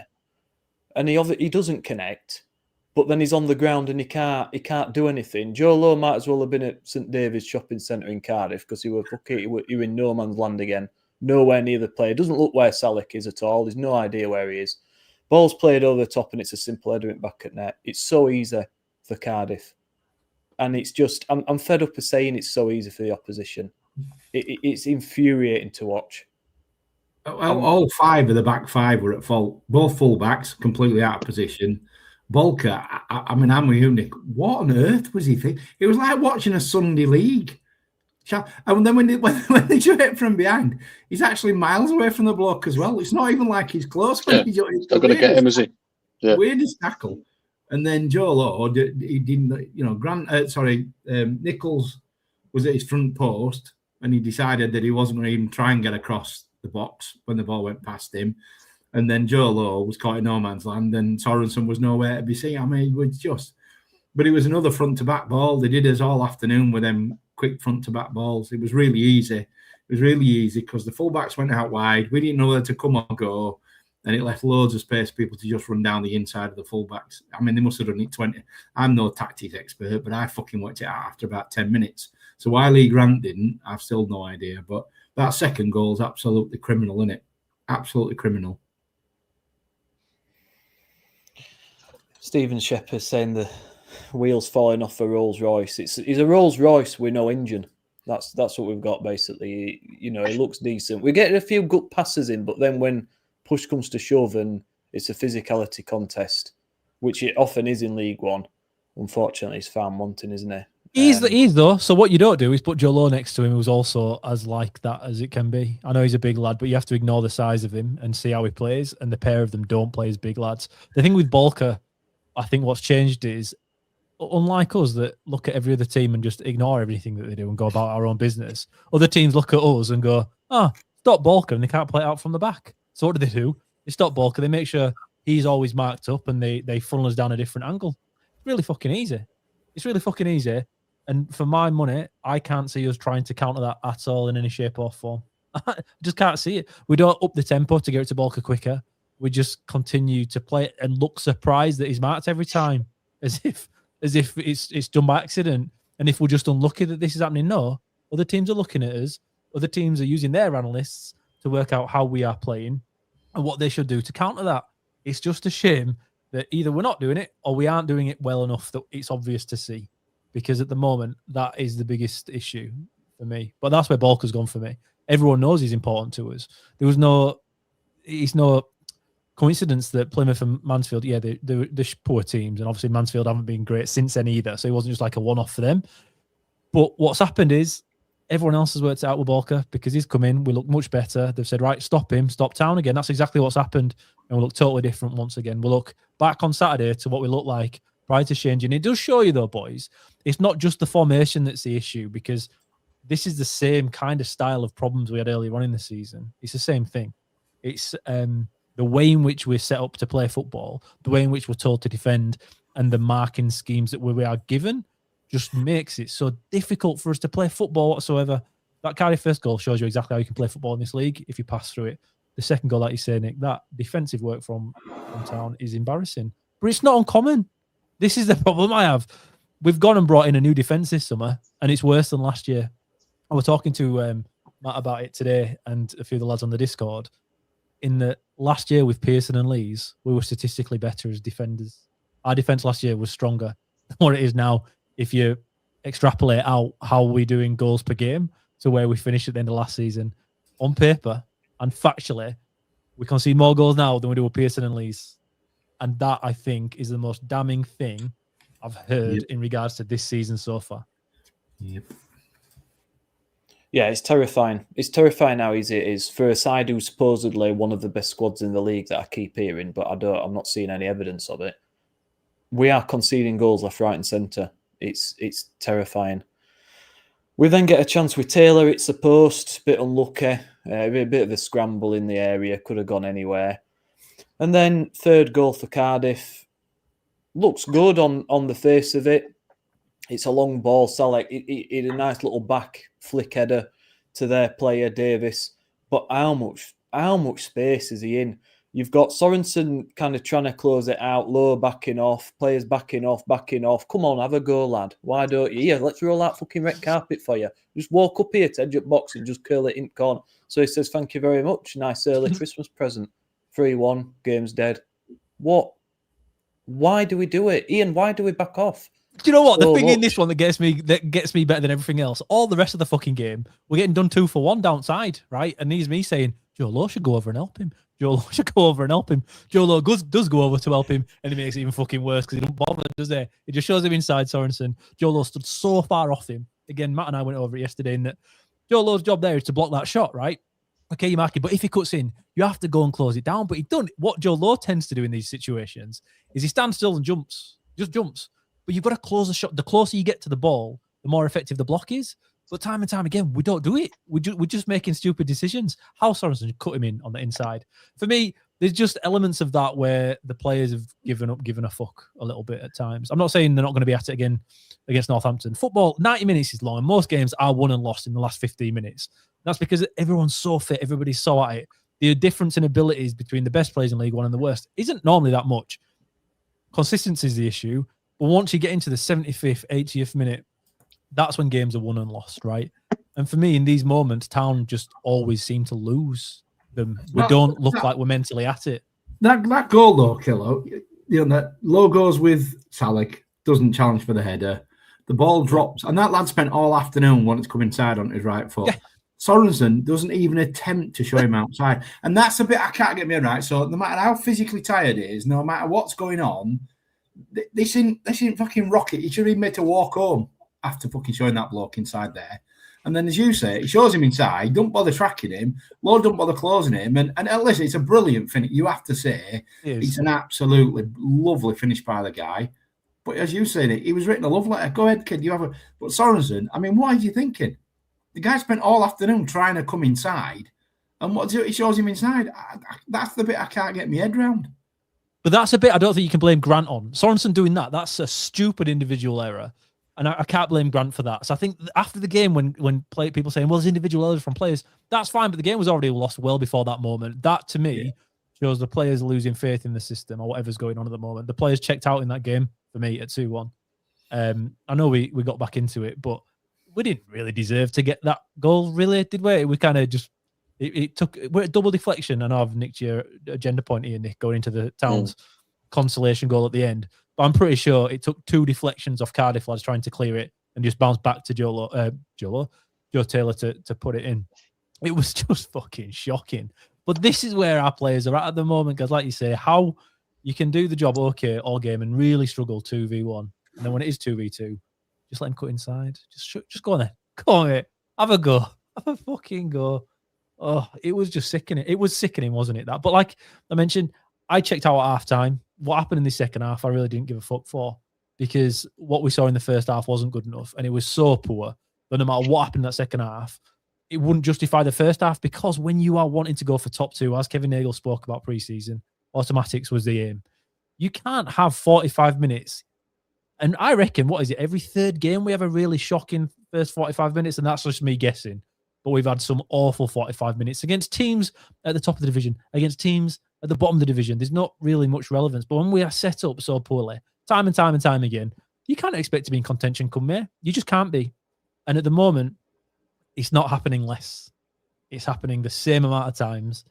And he doesn't connect. But then he's on the ground and he can't do anything. Joe Lowe might as well have been at St David's Shopping Centre in Cardiff because he were in no man's land again. Nowhere near the player. Doesn't look where Salek is at all. There's no idea where he is. Ball's played over the top and it's a simple header back at net. It's so easy for Cardiff. And it's just, I'm fed up of saying it's so easy for the opposition. It's infuriating to watch. All 5 of the back 5 were at fault. Both full-backs completely out of position. Bolker, I'm with you, Nick. What on earth was he thinking? It was like watching a Sunday league. And then when they shoot it from behind, he's actually miles away from the bloke as well. It's not even like he's close. Yeah, he's not going to get him, is he? Yeah. Weirdest tackle. And then Joe Lowe, he didn't, Nichols was at his front post and he decided that he wasn't going to even try and get across the box when the ball went past him. And then Joe Lowe was caught in no man's land and Sorensen was nowhere to be seen. I mean, but it was another front-to-back ball. They did us all afternoon with them quick front-to-back balls. It was really easy. It was really easy because the fullbacks went out wide. We didn't know where to come or go. And it left loads of space for people to just run down the inside of the fullbacks. I mean, they must have done it 20. I'm no tactics expert, but I fucking worked it out after about 10 minutes. So why Lee Grant didn't, I've still no idea. But that second goal is absolutely criminal, isn't it? Absolutely criminal. Stephen Shepherd saying the wheels falling off a Rolls Royce. It's a Rolls Royce with no engine. That's what we've got basically. It looks decent. We're getting a few good passes in, but then when push comes to shove and it's a physicality contest, which it often is in League One, unfortunately, it's found wanting, isn't it? He's though. So what you don't do is put Joe Lowe next to him, who's also as like that as it can be. I know he's a big lad, but you have to ignore the size of him and see how he plays. And the pair of them don't play as big lads. The thing with Bolker, I think what's changed is, unlike us that look at every other team and just ignore everything that they do and go about our own business, other teams look at us and go, stop Bolker, and they can't play it out from the back. So what do? They stop Bolker, they make sure he's always marked up and they funnel us down a different angle. It's really fucking easy. It's really fucking easy. And for my money, I can't see us trying to counter that at all in any shape or form. I just can't see it. We don't up the tempo to get it to Bolker quicker. we just continue to play it and look surprised that he's marked every time, as if it's done by accident. And if we're just unlucky that this is happening, no. Other teams are looking at us. Other teams are using their analysts to work out how we are playing and what they should do to counter that. It's just a shame that either we're not doing it or we aren't doing it well enough that it's obvious to see. Because at the moment, that is the biggest issue for me. But that's where Balker's gone for me. Everyone knows he's important to us. It's no coincidence that Plymouth and Mansfield, they're poor teams. And obviously Mansfield haven't been great since then either. So it wasn't just like a one-off for them. But what's happened is everyone else has worked it out with Balker because he's come in. We look much better. They've said, right, stop him, stop Town again. That's exactly what's happened. And we look totally different once again. We'll look back on Saturday to what we looked like prior to changing. It does show you, though, boys, it's not just the formation that's the issue, because this is the same kind of style of problems we had earlier on in the season. It's the same thing. It's the way in which we're set up to play football, the way in which we're told to defend, and the marking schemes that we are given just makes it so difficult for us to play football whatsoever. That Cardiff first goal shows you exactly how you can play football in this league if you pass through it. The second goal, like you say, Nick, that defensive work from Town is embarrassing. But it's not uncommon. This is the problem I have. We've gone and brought in a new defence this summer, and it's worse than last year. I was talking to Matt about it today and a few of the lads on the Discord. In the last year with Pearson and Lees, we were statistically better as defenders. Our defence last year was stronger than what it is now. If you extrapolate out how we're doing goals per game to where we finished at the end of last season, on paper and factually, we concede more goals now than we do with Pearson and Lees. And that, I think, is the most damning thing I've heard in regards to this season so far. Yep. Yeah, it's terrifying. It's terrifying how easy it is for a side who's supposedly one of the best squads in the league that I keep hearing, but I'm not seeing any evidence of it. We are conceding goals left, right, and centre. It's terrifying. We then get a chance with Taylor. It's a post, bit unlucky, a bit of a scramble in the area, could have gone anywhere. And then third goal for Cardiff. Looks good on the face of it. It's a long ball. Salek, it a nice little back flick header to their player, Davis. But how much space is he in? You've got Sorensen kind of trying to close it out, low backing off, players backing off. Come on, have a go, lad. Why don't you? Yeah, let's roll that fucking red carpet for you. Just walk up here to edge up box and just curl it in corner. So he says, thank you very much. Nice early Christmas present. 3-1, game's dead. What? Why do we do it? Ian, why do we back off? Do you know what? The thing in this one that gets me better than everything else, all the rest of the fucking game, we're getting done 2-for-1 downside, right? And here's me saying, Joe Lowe should go over and help him. Joe Lowe does go over to help him, and he makes it even fucking worse because he don't bother, does he? It just shows him inside Sorensen. Joe Lowe stood so far off him. Again, Matt and I went over it yesterday, in that Joe Lowe's job there is to block that shot, right? Okay, you mark it, but if he cuts in, you have to go and close it down. But he done what Joe Lowe tends to do in these situations is he stands still and jumps. But you've got to close the shot. The closer you get to the ball, the more effective the block is. But time and time again, we don't do it. We're just making stupid decisions. How Sorensen cut him in on the inside. For me, there's just elements of that where the players have given a fuck a little bit at times. I'm not saying they're not going to be at it again against Northampton. Football, 90 minutes is long, and most games are won and lost in the last 15 minutes. That's because everyone's so fit, everybody's so at it. The difference in abilities between the best players in League One and the worst isn't normally that much. Consistency is the issue. But once you get into the 75th, 80th minute, that's when games are won and lost, right? And for me, in these moments, Town just always seem to lose them. We don't look like we're mentally at it. That goal, though, Kilo, that Lowe goes with Salek, doesn't challenge for the header. The ball drops, and that lad spent all afternoon wanting to come inside on his right foot. Yeah. Sorensen doesn't even attempt to show him outside. And that's a bit I can't get me right. So no matter how physically tired it is, no matter what's going on, this ain't fucking rocket. He should have been made to walk home after fucking showing that bloke inside there. And then, as you say, he shows him inside, don't bother tracking him, Lowe don't bother closing him. And listen, it's a brilliant finish. You have to say, it's an absolutely lovely finish by the guy. But as you said, he was written a love letter. Go ahead, kid. But Sorensen, I mean, what are you thinking? The guy spent all afternoon trying to come inside. And what he shows him inside, that's the bit I can't get my head around. But that's a bit I don't think you can blame Grant on. Sorensen doing that's a stupid individual error. And I can't blame Grant for that. So I think after the game, when people saying, well, there's individual errors from players, that's fine. But the game was already lost well before that moment. That, to me, shows the players losing faith in the system or whatever's going on at the moment. The players checked out in that game for me at 2-1. I know we got back into it, but we didn't really deserve to get that goal, really, did we? We kind of just we're at double deflection. I know I've nicked your agenda point here, Nick, going into the Town's consolation goal at the end. But I'm pretty sure it took 2 deflections off Cardiff lads trying to clear it and just bounced back to Joe Taylor to put it in. It was just fucking shocking. But this is where our players are at the moment, guys. Like you say, how you can do the job okay all game and really struggle 2v1. And then when it is 2v2, just let him cut inside. Just go on there. Go on, mate. Have a go. Have a fucking go. Oh, it was just sickening. It was sickening, wasn't it? That. But like I mentioned, I checked out at half-time. What happened in the second half, I really didn't give a fuck for, because what we saw in the first half wasn't good enough. And it was so poor that no matter what happened in that second half, it wouldn't justify the first half, because when you are wanting to go for top 2, as Kevin Nagle spoke about pre-season, automatics was the aim. You can't have 45 minutes. And I reckon, what is it, every third game we have a really shocking first 45 minutes, and that's just me guessing. But we've had some awful 45 minutes against teams at the top of the division, against teams at the bottom of the division. There's not really much relevance. But when we are set up so poorly, time and time and time again, you can't expect to be in contention come May. You just can't be. And at the moment, it's not happening less. It's happening the same amount of times,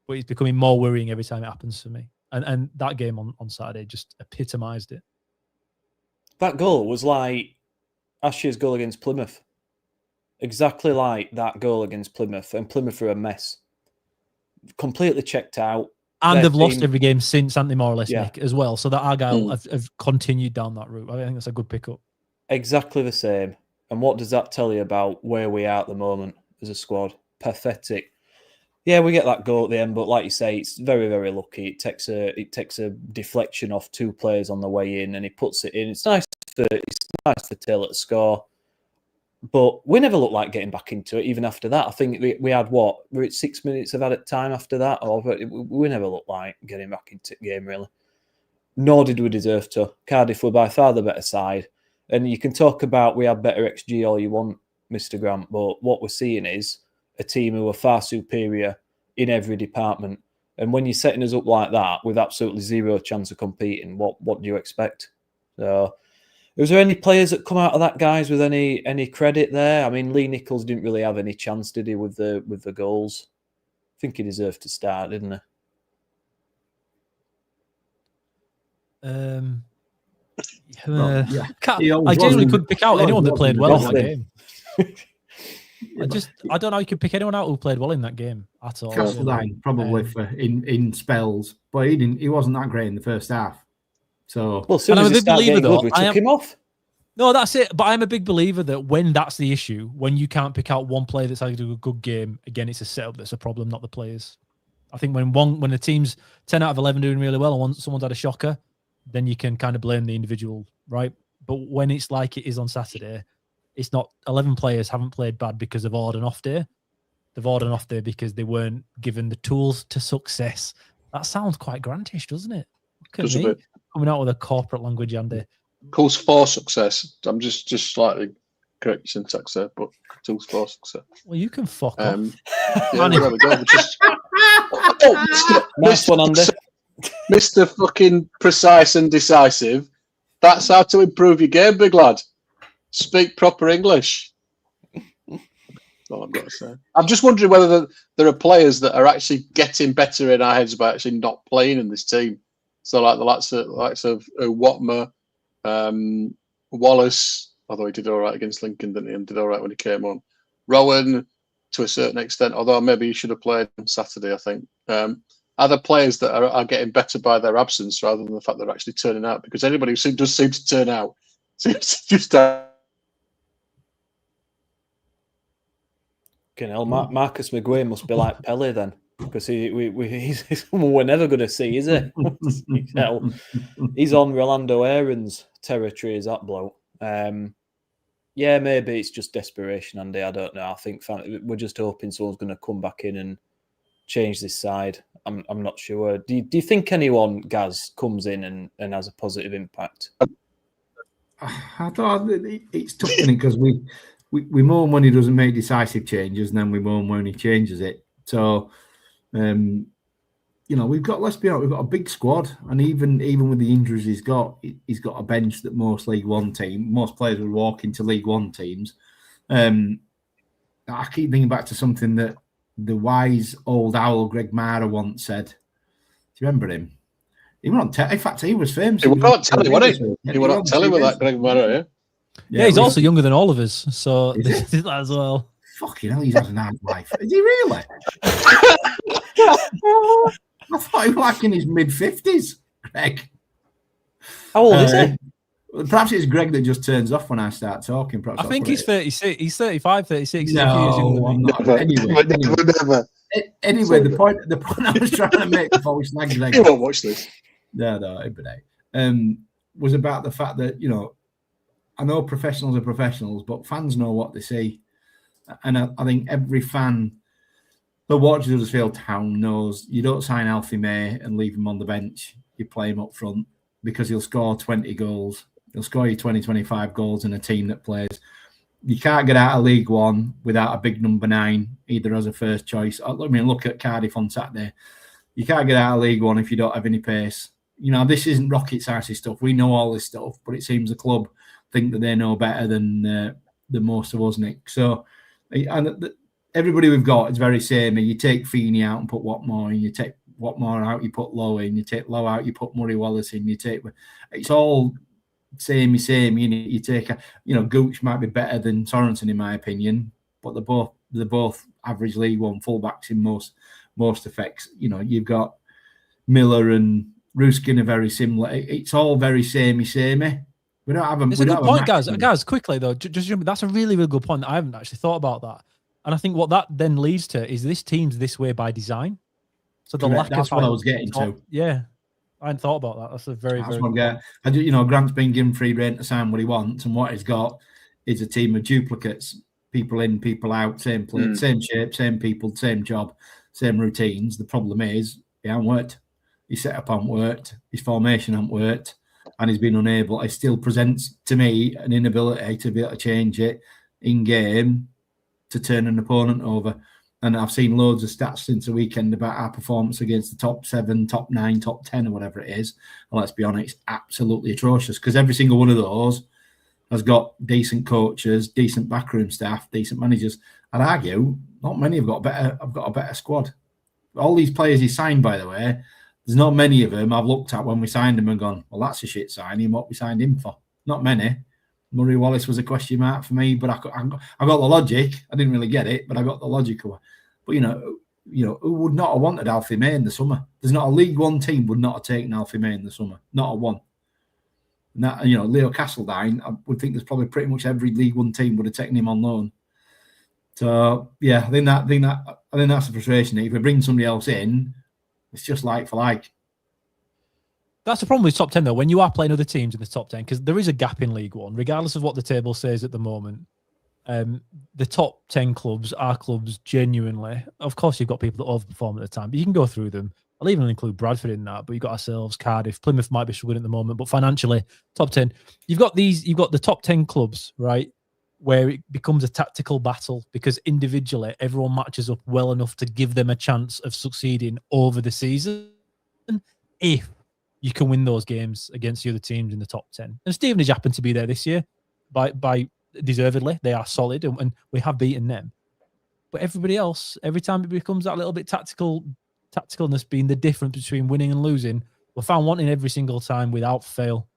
but it's becoming more worrying every time it happens for me. And that game on Saturday just epitomised it. That goal was like Ash's goal against Plymouth. Exactly like that goal against Plymouth. And Plymouth are a mess. Completely checked out. And they've lost every game since, haven't they, more or less, Yeah. Nick, as well. So that Argyle have continued down that route. I think that's a good pickup. Exactly the same. And what does that tell you about where we are at the moment as a squad? Pathetic. Yeah, we get that goal at the end, but like you say, it's very, very lucky. It takes a deflection off 2 players on the way in, and he puts it in. It's nice for Taylor to score, but we never looked like getting back into it. Even after that, I think we had we're at 6 minutes of added time after that, or we never looked like getting back into the game really. Nor did we deserve to. Cardiff were by far the better side, and you can talk about we had better XG all you want, Mr. Grant, but what we're seeing is a team who are far superior in every department. And when you're setting us up like that with absolutely zero chance of competing, what do you expect? So, was there any players that come out of that, guys, with any credit there? I mean, Lee Nichols didn't really have any chance, did he, with the goals? I think he deserved to start, didn't he? I genuinely couldn't pick out anyone that played well in that game. I don't know how you could pick anyone out who played well in that game at all. Castledine probably for in spells, but he wasn't that great in the first half. So, well, as soon as he started getting good, we took him off. No, that's it. But I'm a big believer that when that's the issue, when you can't pick out one player that's had a good game, again, it's a setup that's a problem, not the players. I think when the team's 10 out of 11 doing really well and someone's had a shocker, then you can kind of blame the individual, right? But when it's like it is on Saturday, it's not 11 players haven't played bad because of odd and off day. They've odd and off day because they weren't given the tools to success. That sounds quite grantish, doesn't it? Look at me coming out with a corporate language, Andy. Tools for success. I'm just slightly correct syntax there, but tools for success. Well, you can fuck off. Yeah, there we go. Nice one, Andy. Mr. fucking precise and decisive. That's how to improve your game, big lad. Speak proper English. That's all I've got to say. I'm just wondering whether there are players that are actually getting better in our heads by actually not playing in this team. So like the likes of Watmer, Wallace, although he did all right against Lincoln, didn't he? And did all right when he came on. Rowan, to a certain extent, although maybe he should have played on Saturday, I think. Other players that are getting better by their absence rather than the fact they're actually turning out, because anybody who does seem to turn out seems to just Marcus McGuane must be like Pele then, because he's someone we're never going to see, is he? He's on Rolando Aaron's territory, is that bloke. Yeah, maybe it's just desperation, Andy. I don't know. I think we're just hoping someone's going to come back in and change this side. I'm not sure. Do you think anyone, Gaz, comes in and has a positive impact? I thought it's tough because we moan when he doesn't make decisive changes, and then we moan when he changes it. So we've got, let's be honest, we've got a big squad, and even with the injuries he's got a bench that most most players would walk into League One teams. I keep thinking back to something that the wise old owl Greg Mara once said. Do you remember him? He went on. In fact, he was famous. He was on telly, wasn't he? He was on telly with that Greg Mara, yeah. He's also younger than all of us, so this is that as well. Fucking hell, he's had an hard life. Is he really? I thought he was like in his mid-50s, Greg. How old is he? Perhaps it's Greg that just turns off when I start talking. Perhaps I think he's 36. He's 35, 36. No, I'm not. Never. Anyway, the point I was trying to make before we snagged Greg. You won't watch this. No, was about the fact that, I know professionals are professionals, but fans know what they see. And I think every fan that watches Huddersfield Town knows you don't sign Alfie May and leave him on the bench. You play him up front because he'll score 20 goals. He'll score you 20, 25 goals in a team that plays. You can't get out of League One without a big number 9, either as a first choice. I mean, look at Cardiff on Saturday. You can't get out of League One if you don't have any pace. This isn't rocket science stuff. We know all this stuff, but it seems the club think that they know better than most of us, Nick. So, and everybody we've got is very samey. You take Feeney out and put Watmore in. You take Watmore out, you put Lowe in. You take Lowe out, you put Murray Wallace in. It's all samey. You take Gooch might be better than Sorensen in my opinion, but they're both average League One fullbacks in most effects. You've got Miller and Ruskin are very similar. It's all very samey. We don't have them. It's a good point, guys. Quickly though, just remember, that's a really, really good point. I haven't actually thought about that, and I think what that then leads to is this team's this way by design. So the lack that's of what I was getting to. Yeah, I hadn't thought about that. That's a very, very good point. I do. Grant's been given free rein to sign what he wants, and what he's got is a team of duplicates, people in, people out, same play, same shape, same people, same job, same routines. The problem is he hasn't worked. His setup hasn't worked. His formation hasn't worked. And he's been unable. It still presents to me an inability to be able to change it in game to turn an opponent over. And I've seen loads of stats since the weekend about our performance against the top 7, top 9, top 10, or whatever it is. And let's be honest, absolutely atrocious, because every single one of those has got decent coaches, decent backroom staff, decent managers. I'd argue not many have got a better squad. All these players he signed, by the way, there's not many of them I've looked at when we signed him and gone, well, that's a shit signing, what we signed him for. Not many. Murray Wallace was a question mark for me, but I got the logic. I didn't really get it, but I got the logic of it. But, who would not have wanted Alfie May in the summer? There's not a League One team would not have taken Alfie May in the summer. Not a one. And that, Leo Castledine, I would think there's probably pretty much every League One team would have taken him on loan. So, yeah, I think that's the frustration. If we bring somebody else in, it's just like for like. That's the problem with top 10, though, when you are playing other teams in the top 10, because there is a gap in League One, regardless of what the table says at the moment. The top 10 clubs are clubs genuinely. Of course, you've got people that overperform at the time, but you can go through them. I'll even include Bradford in that, but you've got ourselves, Cardiff, Plymouth might be struggling at the moment, but financially, top 10. You've got the top 10 clubs, right, where it becomes a tactical battle because individually everyone matches up well enough to give them a chance of succeeding over the season if you can win those games against the other teams in the top 10. And Stevenage happened to be there this year by deservedly. They are solid and we have beaten them. But everybody else, every time it becomes that little bit tacticalness being the difference between winning and losing, we're found wanting every single time without fail.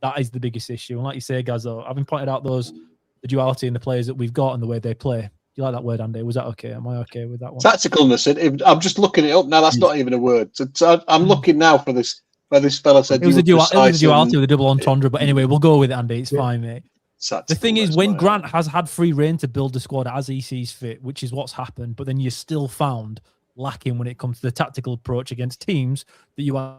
That is the biggest issue. And like you say, guys, though, having pointed out the duality in the players that we've got and the way they play. Do you like that word, Andy? Was that okay? Am I okay with that one? Tacticalness. I'm just looking it up now. That's not even a word. So I'm looking now for this. Where this fella said it was a duality with a double entendre. But anyway, we'll go with it, Andy. It's fine, mate. The thing is, when Grant has had free rein to build the squad as he sees fit, which is what's happened, but then you're still found lacking when it comes to the tactical approach against teams that you are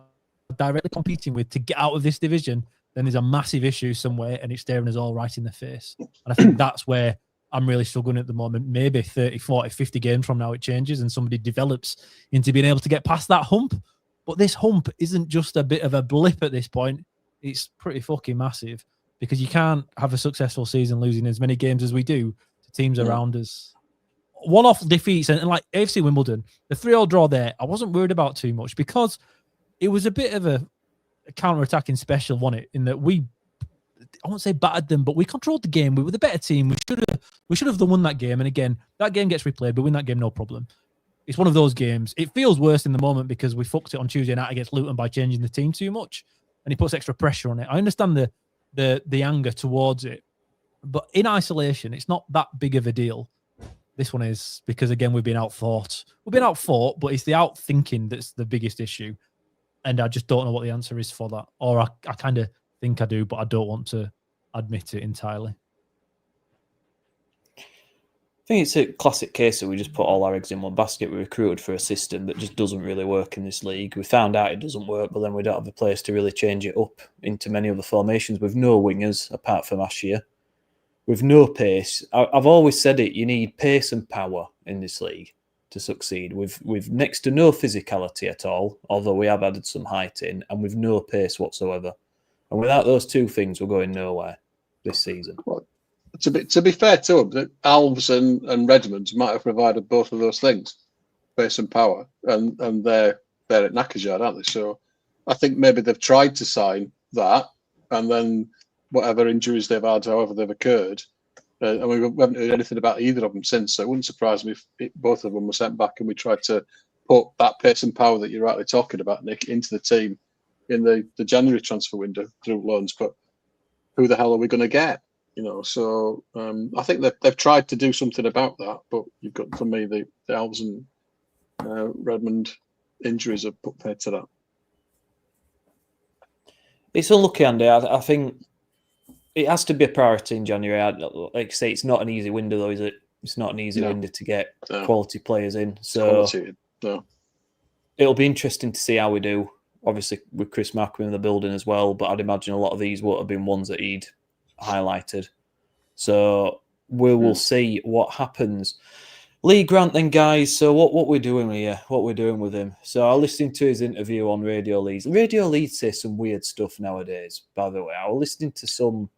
directly competing with to get out of this division, then there's a massive issue somewhere and it's staring us all right in the face. And I think that's where I'm really struggling at the moment. Maybe 30, 40, 50 games from now it changes and somebody develops into being able to get past that hump. But this hump isn't just a bit of a blip at this point. It's pretty fucking massive because you can't have a successful season losing as many games as we do to teams around us. one-off defeats and like AFC Wimbledon, the 3-3 draw there, I wasn't worried about too much because it was a bit of a counter-attacking special, wasn't it? In that I won't say battered them, but we controlled the game. We were the better team. We should have won that game. And again, that game gets replayed. We win that game, no problem. It's one of those games. It feels worse in the moment because we fucked it on Tuesday night against Luton by changing the team too much, and he puts extra pressure on it. I understand the anger towards it, but in isolation, it's not that big of a deal. This one is because again we've been outfought. We've been outfought, but it's the outthinking that's the biggest issue, and I just don't know what the answer is for that. Or I kind of think I do, but I don't want to admit it entirely. I think it's a classic case that we just put all our eggs in one basket. We recruited for a system that just doesn't really work in this league. We found out it doesn't work, but then we don't have a place to really change it up into many other formations with no wingers apart from Ashia, with no pace. I've always said it, you need pace and power in this league to succeed. With next to no physicality at all, although we have added some height in, and with no pace whatsoever. And without those two things, we're going nowhere this season. Well, to be fair to them, Alves and Redmond might have provided both of those things, pace and power, and they're at Knackers Yard, aren't they? So I think maybe they've tried to sign that, and then whatever injuries they've had, however they've occurred, and we haven't heard anything about either of them since. So it wouldn't surprise me if both of them were sent back and we tried to put that pace and power that you're rightly talking about, Nick, into the team in the January transfer window through loans. But who the hell are we going to get? So I think they've tried to do something about that, but you've got, for me, the Alves and Redmond injuries have put paid to that. It's unlucky, Andy. I think it has to be a priority in January. Like I say, it's not an easy window, though, is it? It's not an easy window to get quality players in. So it'll be interesting to see how we do. Obviously, with Chris Markham in the building as well, but I'd imagine a lot of these would have been ones that he'd highlighted. So we will see what happens. Lee Grant then, guys. So what we're doing here, what we're doing with him. So I listened to his interview on Radio Leeds. Radio Leeds says some weird stuff nowadays, by the way. I was listening to some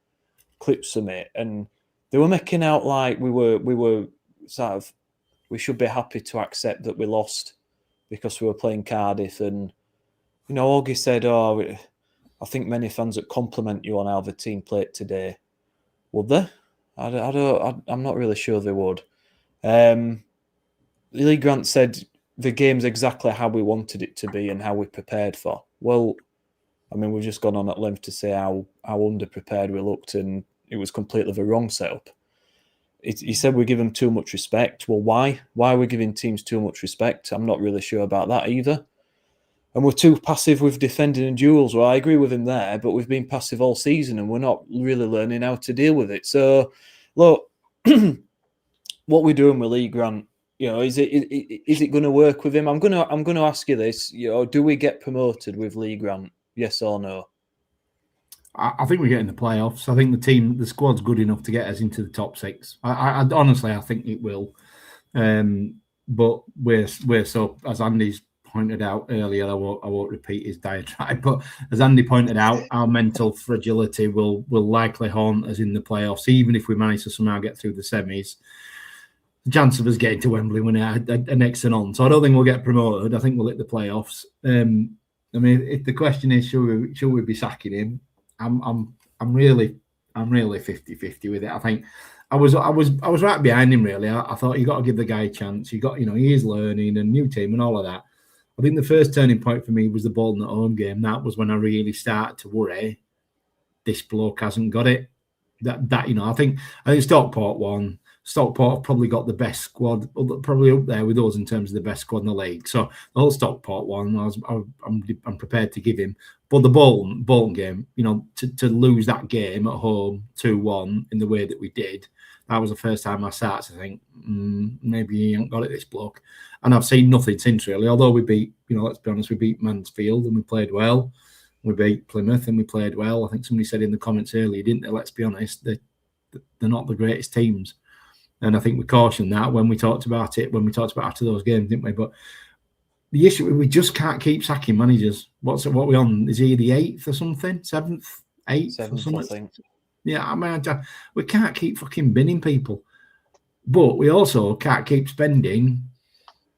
clips from it, and they were making out like we were sort of, we should be happy to accept that we lost because we were playing Cardiff. And, Augie said, I think many fans that compliment you on how the team played today. Would they? I'm not really sure they would. Lee Grant said the game's exactly how we wanted it to be and how we prepared for. Well, I mean, we've just gone on at length to say how underprepared we looked, and it was completely the wrong setup. He said we give them too much respect. Well, why? Why are we giving teams too much respect? I'm not really sure about that either. And we're too passive with defending and duels. Well, I agree with him there, but we've been passive all season and we're not really learning how to deal with it. So, look, what we're doing with Lee Grant, is it going to work with him? I'm going to ask you this. Do we get promoted with Lee Grant? Yes or no? I think we get in the playoffs. I think the squad's good enough to get us into the top six. I honestly, I think it will. But we're so, as Andy's pointed out earlier, I won't repeat his diatribe, but as Andy pointed out, our mental fragility will likely haunt us in the playoffs, even if we manage to somehow get through the semis. The chance of us getting to Wembley when are next and on. So I don't think we'll get promoted. I think we'll hit the playoffs. I mean, if the question is, should we be sacking him? I'm really 50-50 with it. I think I was right behind him, really. I thought you got to give the guy a chance. He is learning and new team and all of that. I think the first turning point for me was the Bolton at home game. That was when I really started to worry. This bloke hasn't got it. I think Stockport won. Stockport have probably got the best squad, probably up there with us in terms of the best squad in the league. So the whole Stockport one, I'm prepared to give him. But the Bolton game, to lose that game at home 2-1 in the way that we did, that was the first time I started to think, maybe he ain't got it, this bloke. And I've seen nothing since, really. Although we beat, let's be honest, we beat Mansfield and we played well. We beat Plymouth and we played well. I think somebody said in the comments earlier, didn't they? Let's be honest, they're not the greatest teams. And I think we cautioned that when we talked about it, after those games, didn't we? But the issue, we just can't keep sacking managers. What we on? Is he the 8th or something? 7th? 8th or something? I think. Yeah, I mean, we can't keep fucking binning people. But we also can't keep spending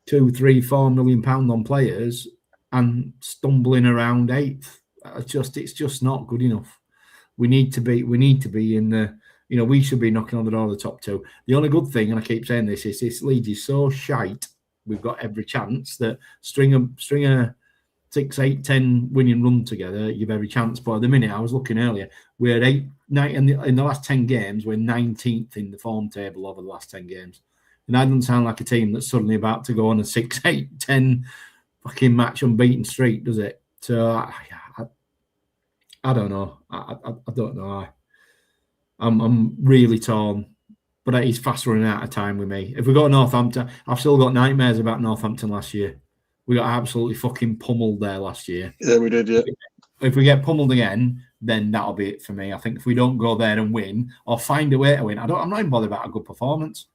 £2, £3, £4 million on players and stumbling around 8th. It's just not good enough. We need to be in the, we should be knocking on the door of the top 2. The only good thing, and I keep saying this, is this Leeds is so shite. We've got every chance that string a 6, 8, 10 winning run together, you've every chance. But at the minute, I was looking earlier, we're 8, 9 in the last 10 games, we're 19th in the form table over the last 10 games. And that doesn't sound like a team that's suddenly about to go on a 6, 8, 10 fucking match unbeaten streak, does it? So I don't know. I don't know. I'm really torn. But he's fast running out of time with me. If we go to Northampton, I've still got nightmares about Northampton last year. We got absolutely fucking pummeled there last year. Yeah, we did, yeah. If we get pummeled again, then that'll be it for me. I think if we don't go there and win or find a way to win, I'm not even bothered about a good performance.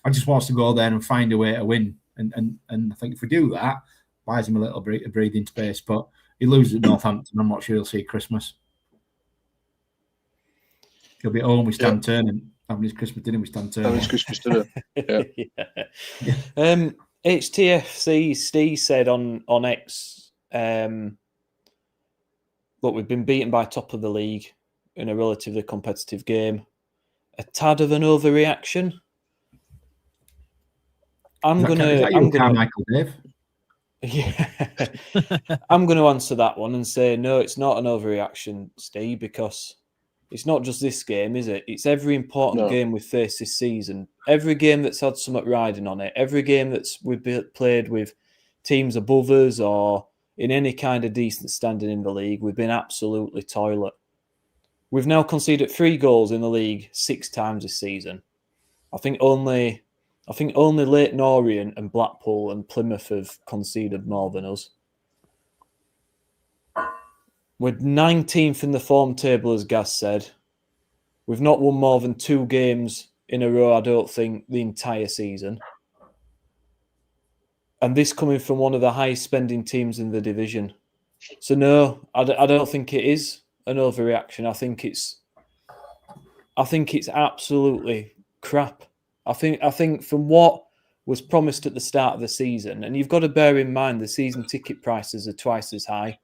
I just want us to go there and find a way to win. And I think if we do that, buys him a little bit of breathing space. But he loses at Northampton. I'm not sure he'll see Christmas. He'll be at home with Stan Turner. Having his Christmas dinner with Stan Turner. Having his Christmas dinner. Yeah. HTFC Steve said on X, look, we've been beaten by top of the league in a relatively competitive game. A tad of an overreaction. I'm gonna Michael Dave. Yeah. I'm gonna answer that one and say no, it's not an overreaction, Steve, because it's not just this game, is it? It's every important game we've faced this season. Every game that's had something riding on it. Every game we've played with teams above us or in any kind of decent standing in the league, we've been absolutely toilet. We've now conceded 3 goals in the league 6 times this season. I think only Leyton Orient and Blackpool and Plymouth have conceded more than us. We're 19th in the form table, as Gaz said. We've not won more than 2 games in a row, I don't think, the entire season. And this coming from one of the highest spending teams in the division. So no, I don't think it is an overreaction. I think it's absolutely crap. I think from what was promised at the start of the season, and you've got to bear in mind the season ticket prices are twice as high.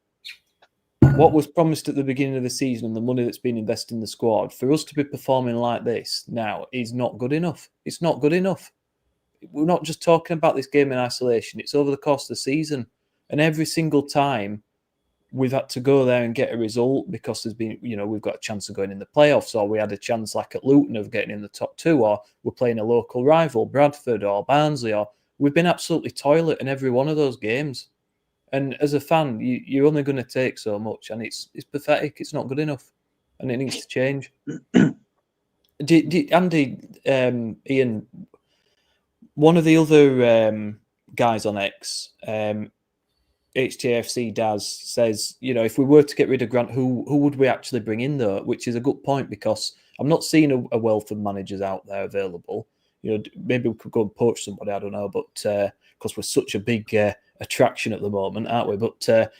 What was promised at the beginning of the season and the money that's been invested in the squad, for us to be performing like this now is not good enough. It's not good enough. We're not just talking about this game in isolation. It's over the course of the season. And every single time we've had to go there and get a result because there's been, we've got a chance of going in the playoffs, or we had a chance like at Luton of getting in the top 2, or we're playing a local rival, Bradford or Barnsley, or we've been absolutely toilet in every one of those games. And as a fan, you're only going to take so much, and it's pathetic. It's not good enough, and it needs to change. Andy, Ian, one of the other guys on X, HTFC Daz, says, if we were to get rid of Grant, who would we actually bring in, though? Which is a good point, because I'm not seeing a wealth of managers out there available. Maybe we could go and poach somebody, I don't know, but because we're such a big attraction at the moment, aren't we? But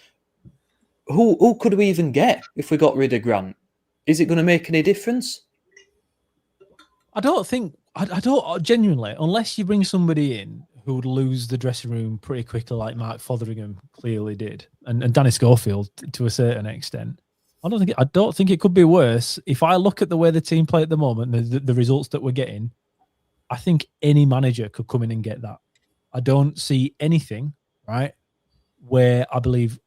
who could we even get if we got rid of Grant? Is it going to make any difference? I don't genuinely, unless you bring somebody in who would lose the dressing room pretty quickly, like Mark Fotheringham clearly did, and Danny Schofield to a certain extent. I don't think it could be worse. If I look at the way the team play at the moment, the results that we're getting, I think any manager could come in and get that. I don't see anything, right, where I believe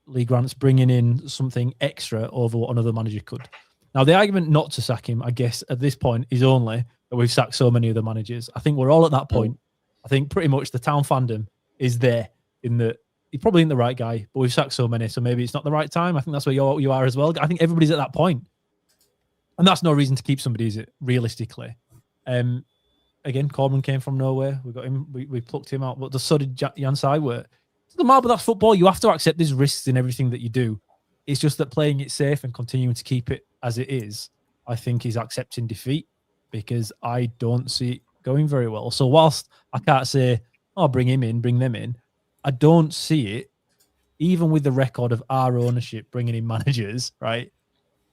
Lee Grant's bringing in something extra over what another manager could. Now, the argument not to sack him, I guess, at this point is only that we've sacked so many other managers. I think we're all at that point. I think pretty much the town fandom is there in that he probably isn't the right guy, but we've sacked so many, so maybe it's not the right time. I think that's where you are as well. I think everybody's at that point. And that's no reason to keep somebody, is it, realistically? Again, Coleman came from nowhere. We got him. We plucked him out, but so did Jan Seiwert. It doesn't matter, but that's football. You have to accept these risks in everything that you do. It's just that playing it safe and continuing to keep it as it is, I think, is accepting defeat, because I don't see it going very well. So whilst I can't say, bring him in, bring them in, I don't see it, even with the record of our ownership bringing in managers, right?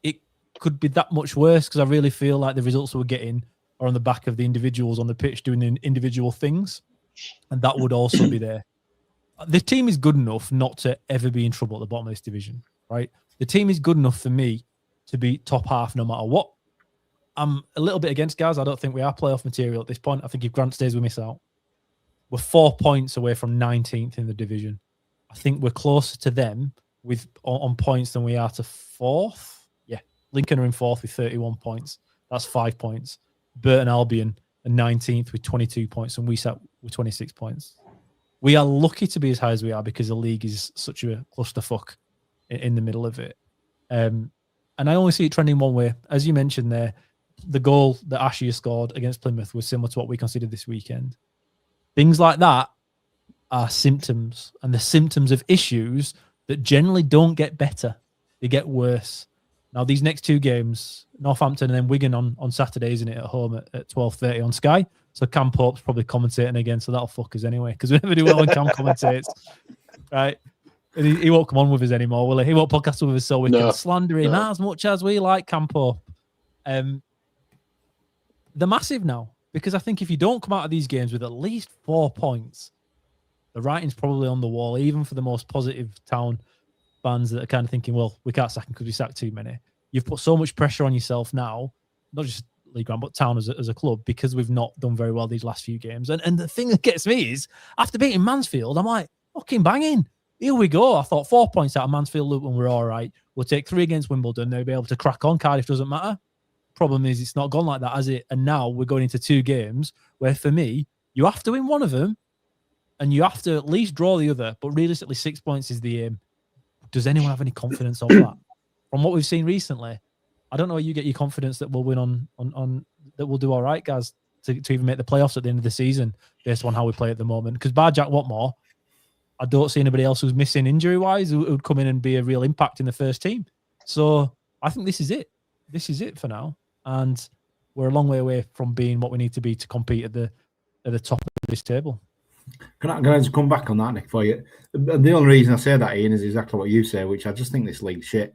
It could be that much worse, because I really feel like the results we're getting are on the back of the individuals on the pitch doing the individual things, and that would also be there. The team is good enough not to ever be in trouble at the bottom of this division, right? The team is good enough for me to be top half no matter what. I'm a little bit against guys. I don't think we are playoff material at this point. I think if Grant stays, we miss out. We're 4 points away from 19th in the division. I think we're closer to them on points than we are to 4th. Yeah, Lincoln are in 4th with 31 points. That's 5 points. Burton Albion are 19th with 22 points, and we sat with 26 points. We are lucky to be as high as we are because the league is such a clusterfuck in the middle of it. And I only see it trending one way. As you mentioned there, the goal that Ashia scored against Plymouth was similar to what we considered this weekend. Things like that are symptoms, and the symptoms of issues that generally don't get better. They get worse. Now, these next 2 games, Northampton and then Wigan on Saturday, isn't it, at home at 12:30 on Sky. So Cam Pope's probably commentating again, so that'll fuck us anyway, because we never do well when Cam commentates. Right? And he won't come on with us anymore, will he? He won't podcast with us so we can slander him as much as we like Cam Pope. They're massive now, because I think if you don't come out of these games with at least 4 points, the writing's probably on the wall, even for the most positive Town fans that are kind of thinking, well, we can't sack him because we sacked too many. You've put so much pressure on yourself now, not just League One, but Town as a club, because we've not done very well these last few games. And the thing that gets me is, after beating Mansfield, I'm like, fucking banging. Here we go. I thought 4 points out of Mansfield, Luton, we're all right. We'll take 3 against Wimbledon. They'll be able to crack on. Cardiff doesn't matter. Problem is, it's not gone like that, has it? And now we're going into 2 games where, for me, you have to win one of them and you have to at least draw the other. But realistically, 6 points is the aim. Does anyone have any confidence of that? From what we've seen recently, I don't know where you get your confidence that we'll win on that we'll do all right, guys, to even make the playoffs at the end of the season based on how we play at the moment. Because bar Jack Watmore, I don't see anybody else who's missing injury-wise who would come in and be a real impact in the first team. So I think this is it. This is it for now. And we're a long way away from being what we need to be to compete at the top of this table. Can I just come back on that, Nick, for you? The only reason I say that, Ian, is exactly what you say, which I just think this league's shit.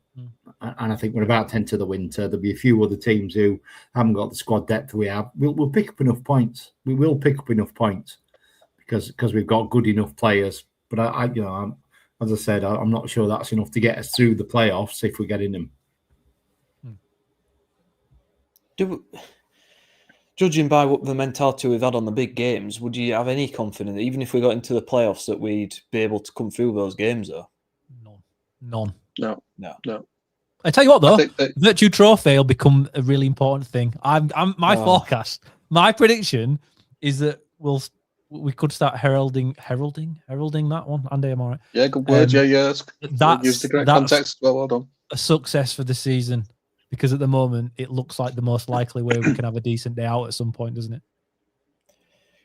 And I think we're about to enter the winter. There'll be a few other teams who haven't got the squad depth we have. We'll pick up enough points. We will pick up enough points because we've got good enough players. But as I said, I'm not sure that's enough to get us through the playoffs if we get in them. Judging by what the mentality we've had on the big games, would you have any confidence, even if we got into the playoffs, that we'd be able to come through those games, though? None. No. I tell you what, though, Virtue Trophy will become a really important thing. Forecast, my prediction is that we could start heralding that one. Andy, am I right? Yeah, good word. Yes. Use the correct context. Well done. A success for the season. Because at the moment, it looks like the most likely way we can have a decent day out at some point, doesn't it?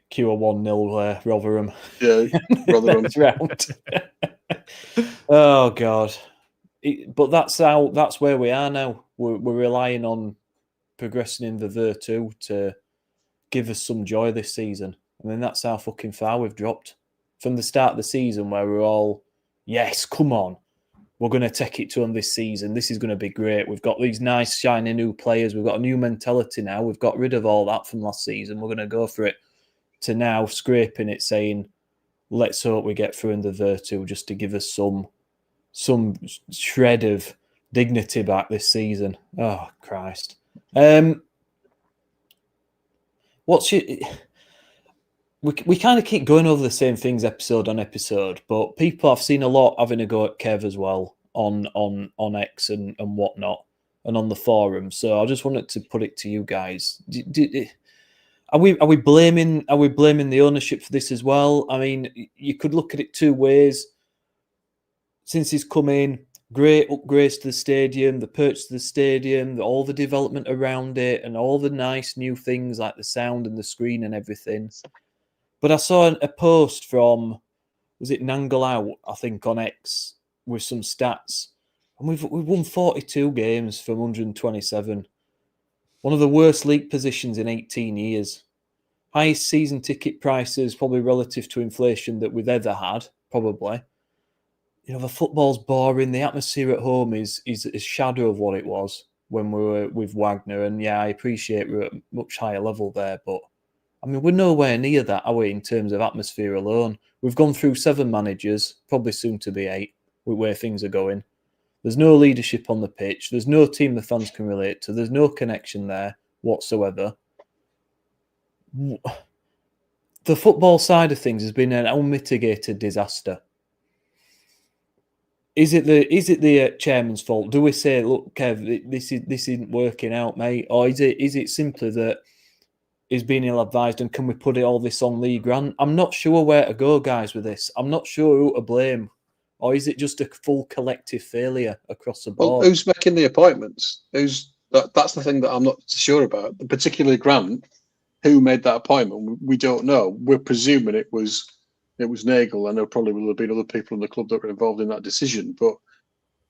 Cue a 1-0 Rotherham. Yeah, Rotherham. round. Oh, God. But that's where we are now. We're relying on progressing in the Virtu to give us some joy this season. I mean, that's how fucking far we've dropped. From the start of the season where we're all, yes, come on. We're going to take it to them this season. This is going to be great. We've got these nice, shiny new players. We've got a new mentality now. We've got rid of all that from last season. We're going to go for it. To now scraping it, saying, let's hope we get through in the Virtu just to give us some shred of dignity back this season. Oh, Christ. We kind of keep going over the same things episode on episode, but people, I've seen a lot having a go at Kev as well on X and whatnot, and on the forum. So I just wanted to put it to you guys: are we blaming the ownership for this as well? I mean, you could look at it 2 ways. Since he's come in, great upgrades to the stadium, the purchase of the stadium, all the development around it, and all the nice new things like the sound and the screen and everything. But I saw a post from, was it Nangle Out, I think, on X with some stats. And we've won 42 games from 127. One of the worst league positions in 18 years. Highest season ticket prices, probably relative to inflation, that we've ever had, probably. You know, the football's boring. The atmosphere at home is a shadow of what it was. when we were with Wagner. And yeah, I appreciate we're at a much higher level there, but I mean, we're nowhere near that, are we, in terms of atmosphere alone? We've gone through 7 managers, probably soon to be 8, with where things are going. There's no leadership on the pitch. There's no team the fans can relate to. There's no connection there whatsoever. The football side of things has been an unmitigated disaster. Is it the chairman's fault? Do we say, look, Kev, this isn't working out, mate? Or is it simply that he's been ill-advised, and can we put all this on Lee Grant? I'm not sure where to go, guys, with this. I'm not sure who to blame. Or is it just a full collective failure across the board? Well, who's making the appointments? That's the thing that I'm not sure about. Particularly Grant, who made that appointment, we don't know. We're presuming it was Nagel, and there probably will have been other people in the club that were involved in that decision. But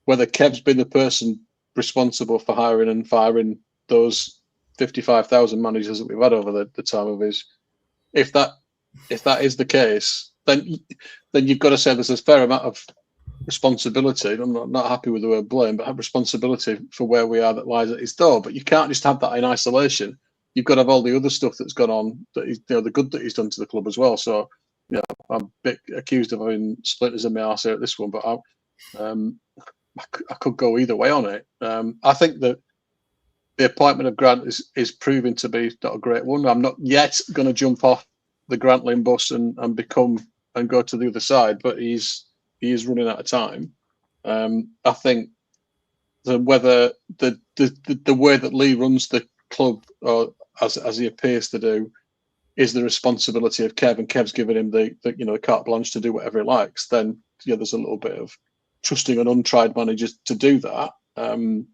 whether Kev's been the person responsible for hiring and firing those 55,000 managers that we've had over the time of his, if that is the case, then you've got to say there's a fair amount of responsibility. I'm not happy with the word blame, but have responsibility for where we are that lies at his door. But you can't just have that in isolation. You've got to have all the other stuff that's gone on, that he's, the good that he's done to the club as well. So, I'm a bit accused of having splinters in my arse here at this one, but I could go either way on it. I think that the appointment of Grant is proving to be not a great one. I'm not yet going to jump off the Grantling bus and go to the other side, but he is running out of time. I think that whether the way that Lee runs the club, or as he appears to do, is the responsibility of Kev, and Kev's given him the carte blanche to do whatever he likes, then there's a little bit of trusting an untried manager to do that. I'm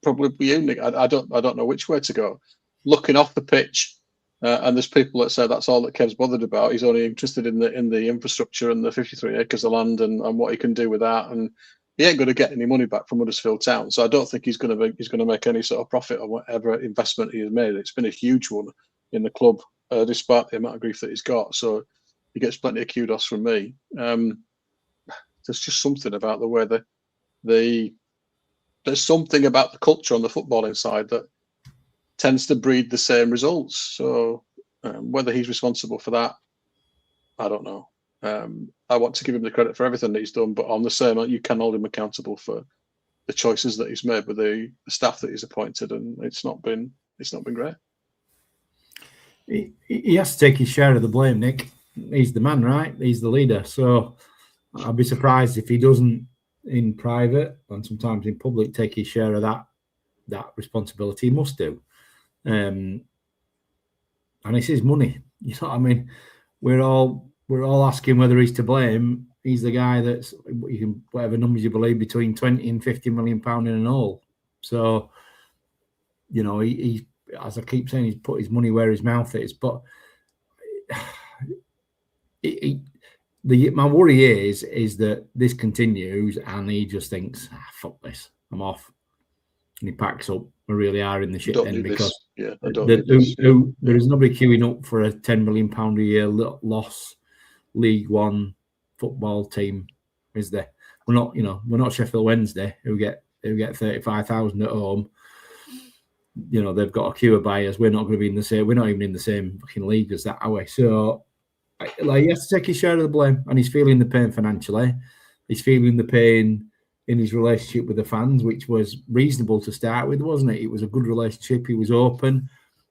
probably unique. I don't know which way to go. Looking off the pitch, and there's people that say that's all that Kev's bothered about. He's only interested in the infrastructure and the 53 acres of land and what he can do with that, and he ain't going to get any money back from Huddersfield Town. So I don't think he's going to make any sort of profit on whatever investment he has made. It's been a huge one in the club, despite the amount of grief that he's got. So he gets plenty of kudos from me. There's just something about the way there's something about the culture on the footballing side that tends to breed the same results. So whether he's responsible for that, I don't know. I want to give him the credit for everything that he's done, but on the same, you can hold him accountable for the choices that he's made with the staff that he's appointed, and it's not been great. He has to take his share of the blame, Nick. He's the man, right? He's the leader. So I'd be surprised if he doesn't, in private and sometimes in public, take his share of that responsibility. He must do. And it's his money. You know what I mean? We're all asking whether he's to blame. He's the guy that's, you can, whatever numbers you believe, between 20 and 50 million pound in an hole. So, he, as I keep saying, he's put his money where his mouth is. But my worry is that this continues and he just thinks, fuck this, I'm off. And he packs up. We really are in the shit then, because there is nobody queuing up for a £10 million a year loss League One football team, is there? We're not Sheffield Wednesday who get 35,000 at home. They've got a queue of buyers. We're not going to be in the same. We're not even in the same fucking league as that, are we? So, he has to take his share of the blame, and he's feeling the pain financially. He's feeling the pain in his relationship with the fans, which was reasonable to start with, wasn't it? It was a good relationship. He was open.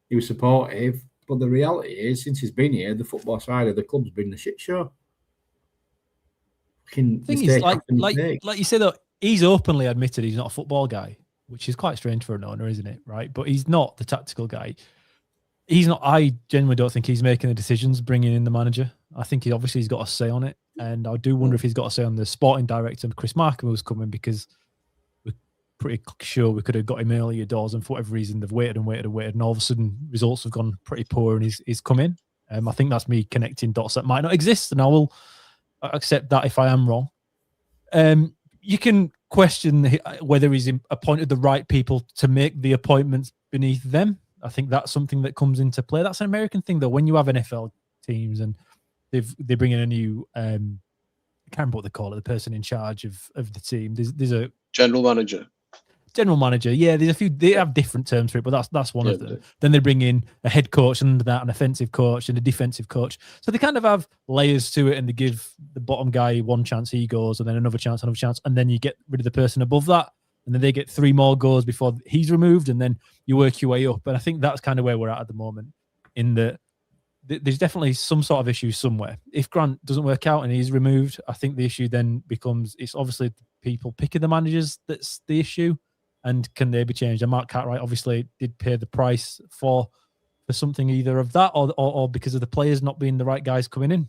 He was supportive. But the reality is, since he's been here, the football side of the club's been a shit show. The thing is, like you said, though, he's openly admitted he's not a football guy, which is quite strange for an owner, isn't it? Right? But he's not the tactical guy. He's not. I genuinely don't think he's making the decisions, bringing in the manager. I think he's got a say on it, and I do wonder if he's got a say on the sporting director, Chris Markham, who's coming, because we're pretty sure we could have got him earlier doors, and for whatever reason they've waited, and all of a sudden results have gone pretty poor, and he's come in. I think that's me connecting dots that might not exist, and I will accept that if I am wrong. You can question whether he's appointed the right people to make the appointments beneath them. I think that's something that comes into play. That's an American thing, though. When you have NFL teams and they bring in a new can't remember what they call it, the person in charge of the team. There's a general manager. General manager, yeah. There's a few. They have different terms for it, but that's one of them. Then they bring in a head coach, and under that, an offensive coach and a defensive coach. So they kind of have layers to it, and they give the bottom guy one chance, he goes, and then another chance, and then you get rid of the person above that, and then they get 3 more goes before he's removed, and then you work your way up. And I think that's kind of where we're at the moment. In that, there's definitely some sort of issue somewhere. If Grant doesn't work out and he's removed, I think the issue then becomes it's obviously people picking the managers that's the issue. And can they be changed? And Mark Cartwright obviously did pay the price for something either of that or because of the players not being the right guys coming in.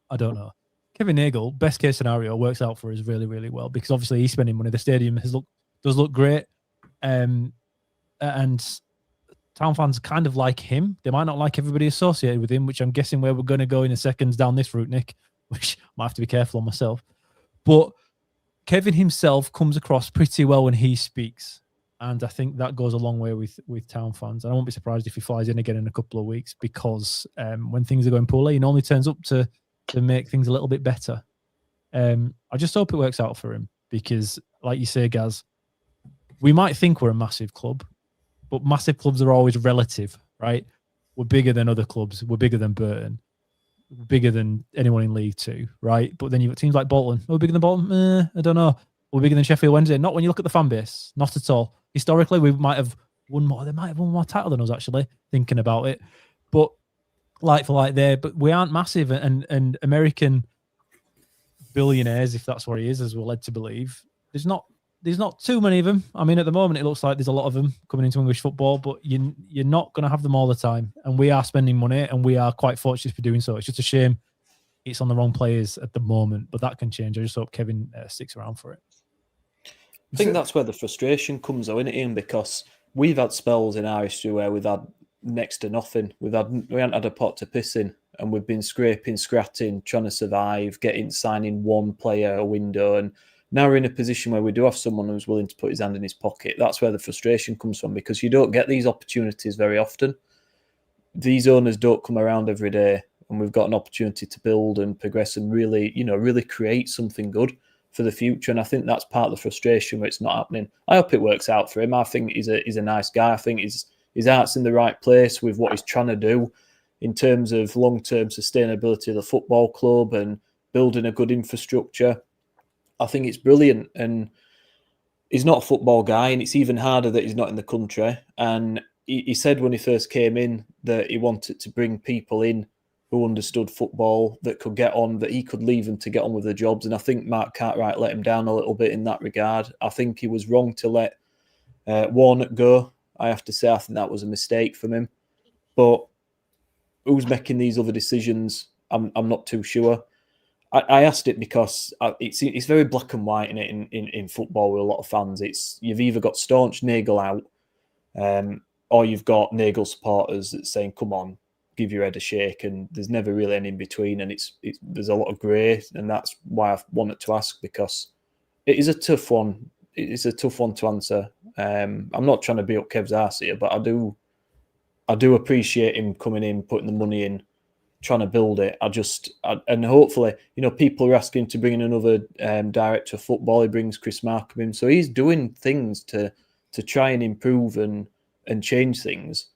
I don't know. Kevin Nagel, best case scenario, works out for us really, really well because obviously he's spending money. The stadium does look great. And town fans kind of like him. They might not like everybody associated with him, which I'm guessing where we're going to go in a second down this route, Nick, which I might have to be careful on myself. But Kevin himself comes across pretty well when he speaks. And I think that goes a long way with town fans. And I won't be surprised if he flies in again in a couple of weeks because when things are going poorly, he normally turns up to make things a little bit better. I just hope it works out for him because, like you say, Gaz, we might think we're a massive club, but massive clubs are always relative, right? We're bigger than other clubs. We're bigger than Burton. Bigger than anyone in League Two, right? But then you've got teams like Bolton. Are we bigger than Bolton? I don't know. We're bigger than Sheffield Wednesday. Not when you look at the fan base. Not at all. Historically, we might have won more. They might have won more title than us, actually, thinking about it. But like for like there, but we aren't massive. And American billionaires, if that's what he is, as we're led to believe, there's not too many of them. I mean, at the moment, it looks like there's a lot of them coming into English football, but you're not going to have them all the time. And we are spending money, and we are quite fortunate for doing so. It's just a shame it's on the wrong players at the moment, but that can change. I just hope Kevin sticks around for it. I think that's where the frustration comes, though, isn't it, Ian? Because we've had spells in our history where we've had next to nothing. We haven't had a pot to piss in, and we've been scraping, scratching, trying to survive, signing one player a window, and now we're in a position where we do have someone who's willing to put his hand in his pocket. That's where the frustration comes from because you don't get these opportunities very often. These owners don't come around every day, and we've got an opportunity to build and progress and really create something good for the future. And I think that's part of the frustration where it's not happening. I hope it works out for him. I think he's a nice guy. I think his heart's in the right place with what he's trying to do in terms of long-term sustainability of the football club and building a good infrastructure. I think it's brilliant, and he's not a football guy, and it's even harder that he's not in the country. And he said when he first came in that he wanted to bring people in who understood football, that could get on, that he could leave them to get on with their jobs. And I think Mark Cartwright let him down a little bit in that regard. I think he was wrong to let Warnock go. I have to say, I think that was a mistake from him. But who's making these other decisions? I'm not too sure. I asked it because it's very black and white in football with a lot of fans. You've either got staunch Nagel out, or you've got Nagel supporters that's saying, "Come on, give your head a shake," and there's never really any in between. And there's a lot of grey, and that's why I wanted to ask because it is a tough one. It's a tough one to answer. I'm not trying to be up Kev's arse here, but I do appreciate him coming in, putting the money in, trying to build it. And hopefully, people are asking to bring in another director of football. He brings Chris Markham in, so he's doing things to try and improve and change things.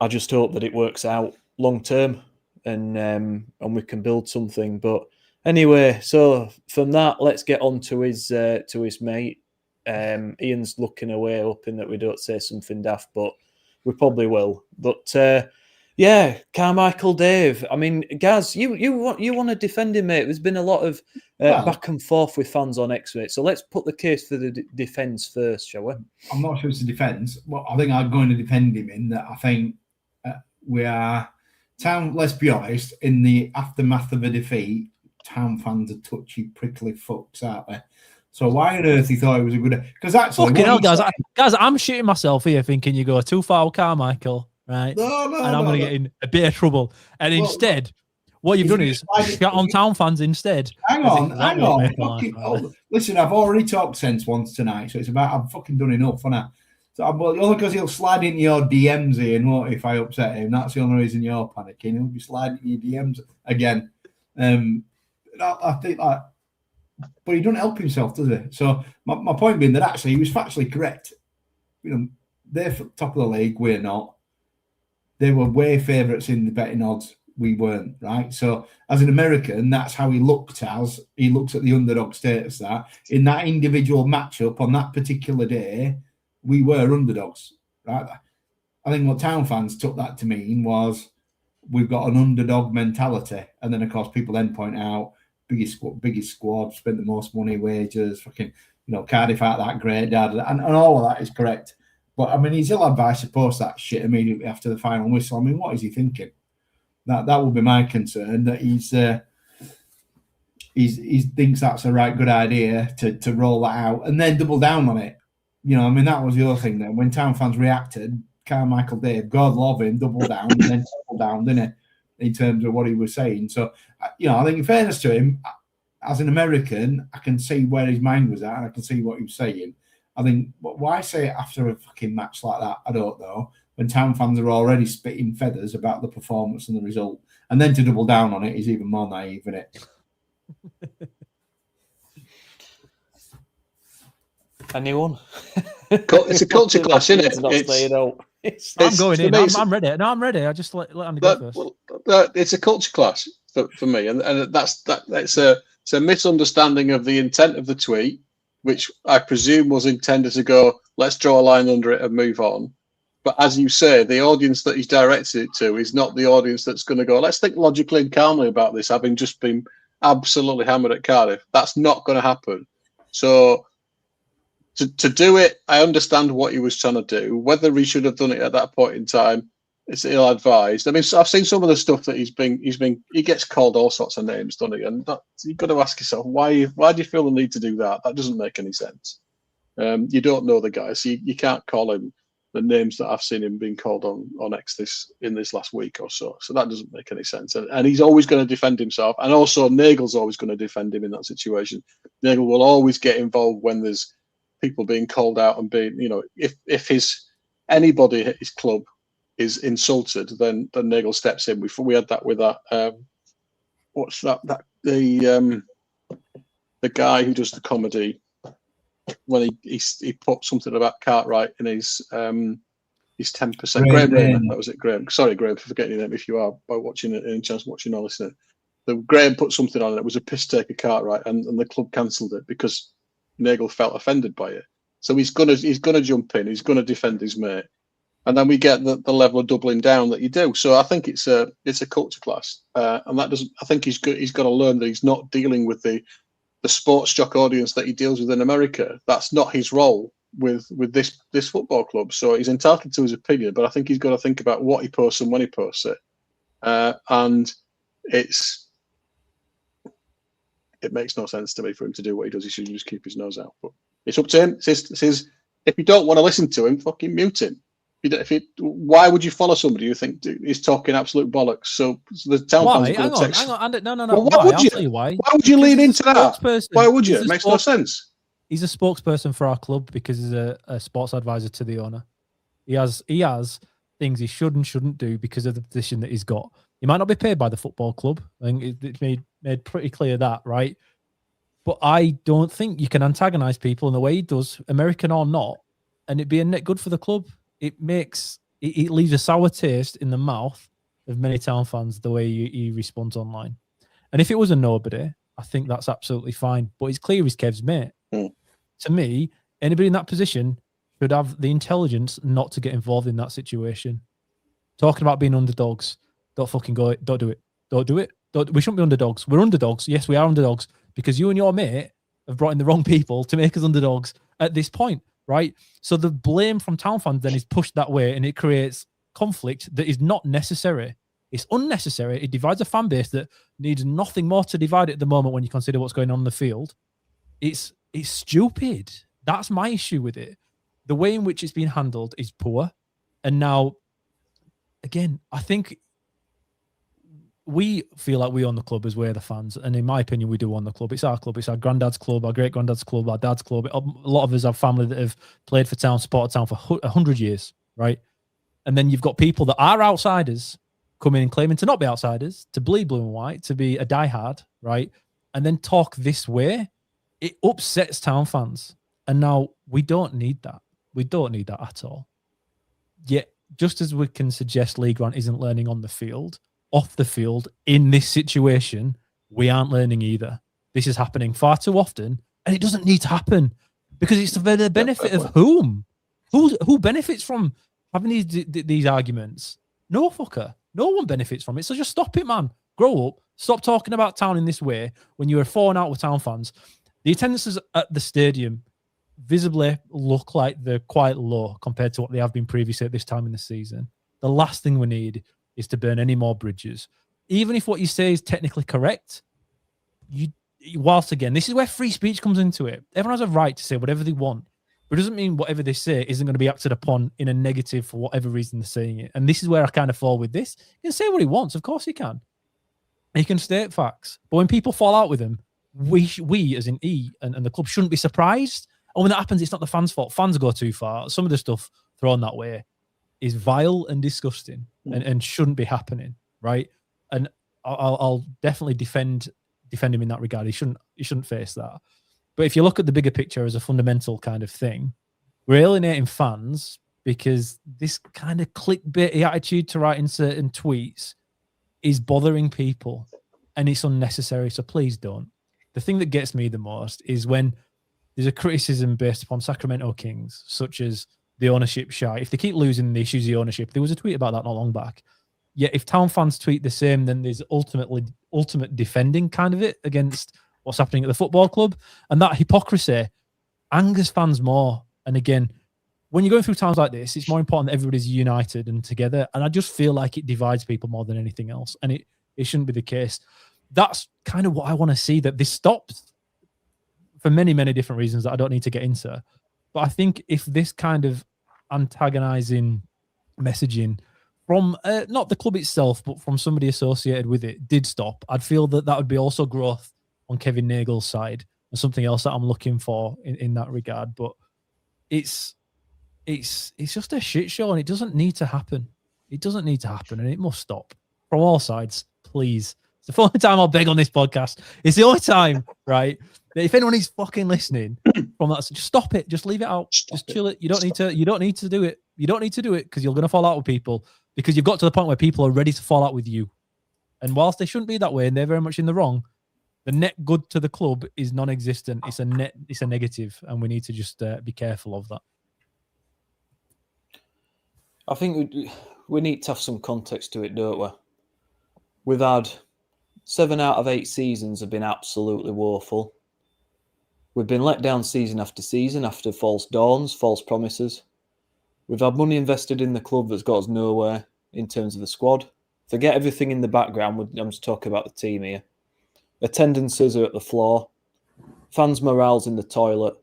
I just hope that it works out long term, and we can build something. But anyway, so from that, let's get on to his mate. Ian's looking away, hoping that we don't say something daft, but we probably will. But yeah, Carmichael Dave. I mean, Gaz, you want to defend him, mate. There's been a lot of back and forth with fans on X, mate. So let's put the case for the defence first, shall we? I'm not sure it's a defence. Well, I think I'm going to defend him in that I think we are town. Let's be honest. In the aftermath of a defeat, town fans are touchy, prickly fucks, aren't they? So why on earth he thought it was a good? Because actually, fucking hell, guys, I'm shitting myself here thinking you go too far with Carmichael. Right, and I'm going to get in a bit of trouble. And instead, what you've done is shut on town fans instead. Hang on. Listen, I've already talked sense once tonight, so it's about I've fucking done enough, haven't I? So only because he'll slide into your DMs here, won't if I upset him. That's the only reason you're panicking. He'll be sliding into your DMs again. I think like, but he doesn't help himself, does he? So my point being that actually he was factually correct. You know, they're top of the league, we're not. They were way favourites in the betting odds. We weren't, right? So as an American, that's how he looked as. He looks at the underdog status that in that individual matchup on that particular day, we were underdogs, right? I think what Town fans took that to mean was we've got an underdog mentality. And then, of course, people then point out biggest squad, spent the most money, wages, fucking, Cardiff out that great, dad. And all of that is correct. But, I mean, he's ill-advised to post that shit immediately after the final whistle. I mean, what is he thinking? That would be my concern, that he thinks that's a right good idea to roll that out and then double down on it. I mean, that was the other thing then. When Town fans reacted, Carmichael Dave, God love him, double down and then double down, didn't he, in terms of what he was saying. So, I think in fairness to him, as an American, I can see where his mind was at and I can see what he was saying. I think, why say it after a fucking match like that? I don't know. When Town fans are already spitting feathers about the performance and the result. And then to double down on it is even more naive, isn't it? Anyone? It's a culture clash, isn't it? I'm going in. I'm ready. No, I'm ready. I just let Andy go first. It's a culture clash for me. And it's a misunderstanding of the intent of the tweet, which I presume was intended to go, let's draw a line under it and move on. But as you say, the audience that he's directed it to is not the audience that's going to go, let's think logically and calmly about this, having just been absolutely hammered at Cardiff. That's not going to happen. So to do it, I understand what he was trying to do. Whether he should have done it at that point in time, it's ill-advised. I mean, I've seen some of the stuff that he gets called all sorts of names, doesn't he? And you've got to ask yourself, why do you feel the need to do that? That doesn't make any sense. You don't know the guy, so you can't call him the names that I've seen him being called on X in this last week or so. So that doesn't make any sense. And he's always going to defend himself. And also Nagel's always going to defend him in that situation. Nagel will always get involved when there's people being called out and being, if anybody at his club is insulted, then Nagel steps in. We had that with that. What's that? The guy who does the comedy, when he put something about Cartwright in his 10%. Graham Rayner, that was it. Graham. Sorry, Graham, for forgetting your name. If you are by watching it, any chance watching or listening, Graham put something on it. It was a piss take of Cartwright, and the club cancelled it because Nagel felt offended by it. So he's gonna jump in. He's gonna defend his mate, and then we get the level of doubling down that you do. So I think it's a culture clash, and that doesn't. I think he's got to learn that he's not dealing with the sports jock audience that he deals with in America. That's not his role with this football club. So he's entitled to his opinion, but I think he's got to think about what he posts and when he posts it. And it makes no sense to me for him to do what he does. He should just keep his nose out. But it's up to him. If you don't want to listen to him, fucking mute him. Why would you follow somebody you think is talking absolute bollocks? So the Town fans are going to text. Hang on. No. Well, why would you? I'll tell you why. Why would you lean into that? Why would you? It makes no sense. He's a spokesperson for our club because he's a sports advisor to the owner. He has things he should and shouldn't do because of the position that he's got. He might not be paid by the football club. I think it's made pretty clear that, right? But I don't think you can antagonize people in the way he does, American or not, and it be a net good for the club. It leaves a sour taste in the mouth of many Town fans the way he responds online. And if it was a nobody, I think that's absolutely fine. But it's clear he's Kev's mate. To me, anybody in that position should have the intelligence not to get involved in that situation. Talking about being underdogs, don't fucking go. Don't do it. Don't do it. We shouldn't be underdogs. We're underdogs. Yes, we are underdogs because you and your mate have brought in the wrong people to make us underdogs at this point. Right, so the blame from Town fans then is pushed that way, and it creates conflict that is not necessary. It's unnecessary. It divides a fan base that needs nothing more to divide it at the moment. When you consider what's going on in the field, it's stupid. That's my issue with it. The way in which it's been handled is poor, and now, again, I think we feel like we own the club as we're the fans. And in my opinion, we do own the club. It's our club. It's our granddad's club, our great-granddad's club, our dad's club. A lot of us have family that have played for Town, supported Town for 100 years, right? And then you've got people that are outsiders coming and claiming to not be outsiders, to bleed blue and white, to be a diehard, right? and then talk this way, it upsets town fans. And now we don't need that. We don't need that at all. Yet, just as we can suggest Lee Grant isn't learning on the field, off the field, in this situation, we aren't learning either. This is happening far too often, and it doesn't need to happen because it's for the benefit of whom? Who benefits from having these arguments? No fucker. No one benefits from it. So just stop it, man. Grow up. Stop talking about town in this way when you are falling out with town fans. The attendances at the stadium visibly look like they're quite low compared to what they have been previously at this time in the season. The last thing we need is to burn any more bridges. Even if what you say is technically correct, whilst again, this is where free speech comes into it. Everyone has a right to say whatever they want, but it doesn't mean whatever they say isn't going to be acted upon in a negative for whatever reason they're saying it. And this is where I kind of fall with this. He can say what he wants. Of course he can. He can state facts. But when people fall out with him, we as in E and the club shouldn't be surprised. And when that happens, it's not the fans' fault. Fans go too far. Some of the stuff thrown that way is vile and disgusting and shouldn't be happening, right? And I'll definitely defend him in that regard. He shouldn't face that. But if you look at the bigger picture as a fundamental kind of thing, we're alienating fans because this kind of clickbaity attitude to writing certain tweets is bothering people and it's unnecessary. So please don't. The thing that gets me the most is when there's a criticism based upon Sacramento Kings, such as the ownership shy. If they keep losing the issues of the ownership, there was a tweet about that not long back. Yet if town fans tweet the same, then there's ultimate defending kind of it against what's happening at the football club. And that hypocrisy angers fans more. And again, when you're going through times like this, it's more important that everybody's united and together. And I just feel like it divides people more than anything else. And it shouldn't be the case. That's kind of what I want to see, that this stops for many, many different reasons that I don't need to get into. But I think if this kind of antagonizing messaging from not the club itself, but from somebody associated with it did stop, I'd feel that would be also growth on Kevin Nagel's side and something else that I'm looking for in that regard. But it's just a shit show and it doesn't need to happen. It doesn't need to happen and it must stop from all sides, please. It's the only time I'll beg on this podcast. It's the only time, right? That if anyone is fucking listening from that, just stop it. Just leave it out. Just chill it. You don't need to do it. You don't need to do it because you're going to fall out with people because you've got to the point where people are ready to fall out with you. And whilst they shouldn't be that way and they're very much in the wrong, the net good to the club is non-existent. It's a negative, and we need to just be careful of that. I think we need to have some context to it, don't we? We've had 7 out of 8 seasons have been absolutely woeful. We've been let down season after season after false dawns, false promises. We've had money invested in the club that's got us nowhere in terms of the squad. Forget everything in the background. I'm just talking about the team here. Attendances are at the floor. Fans' morale's in the toilet.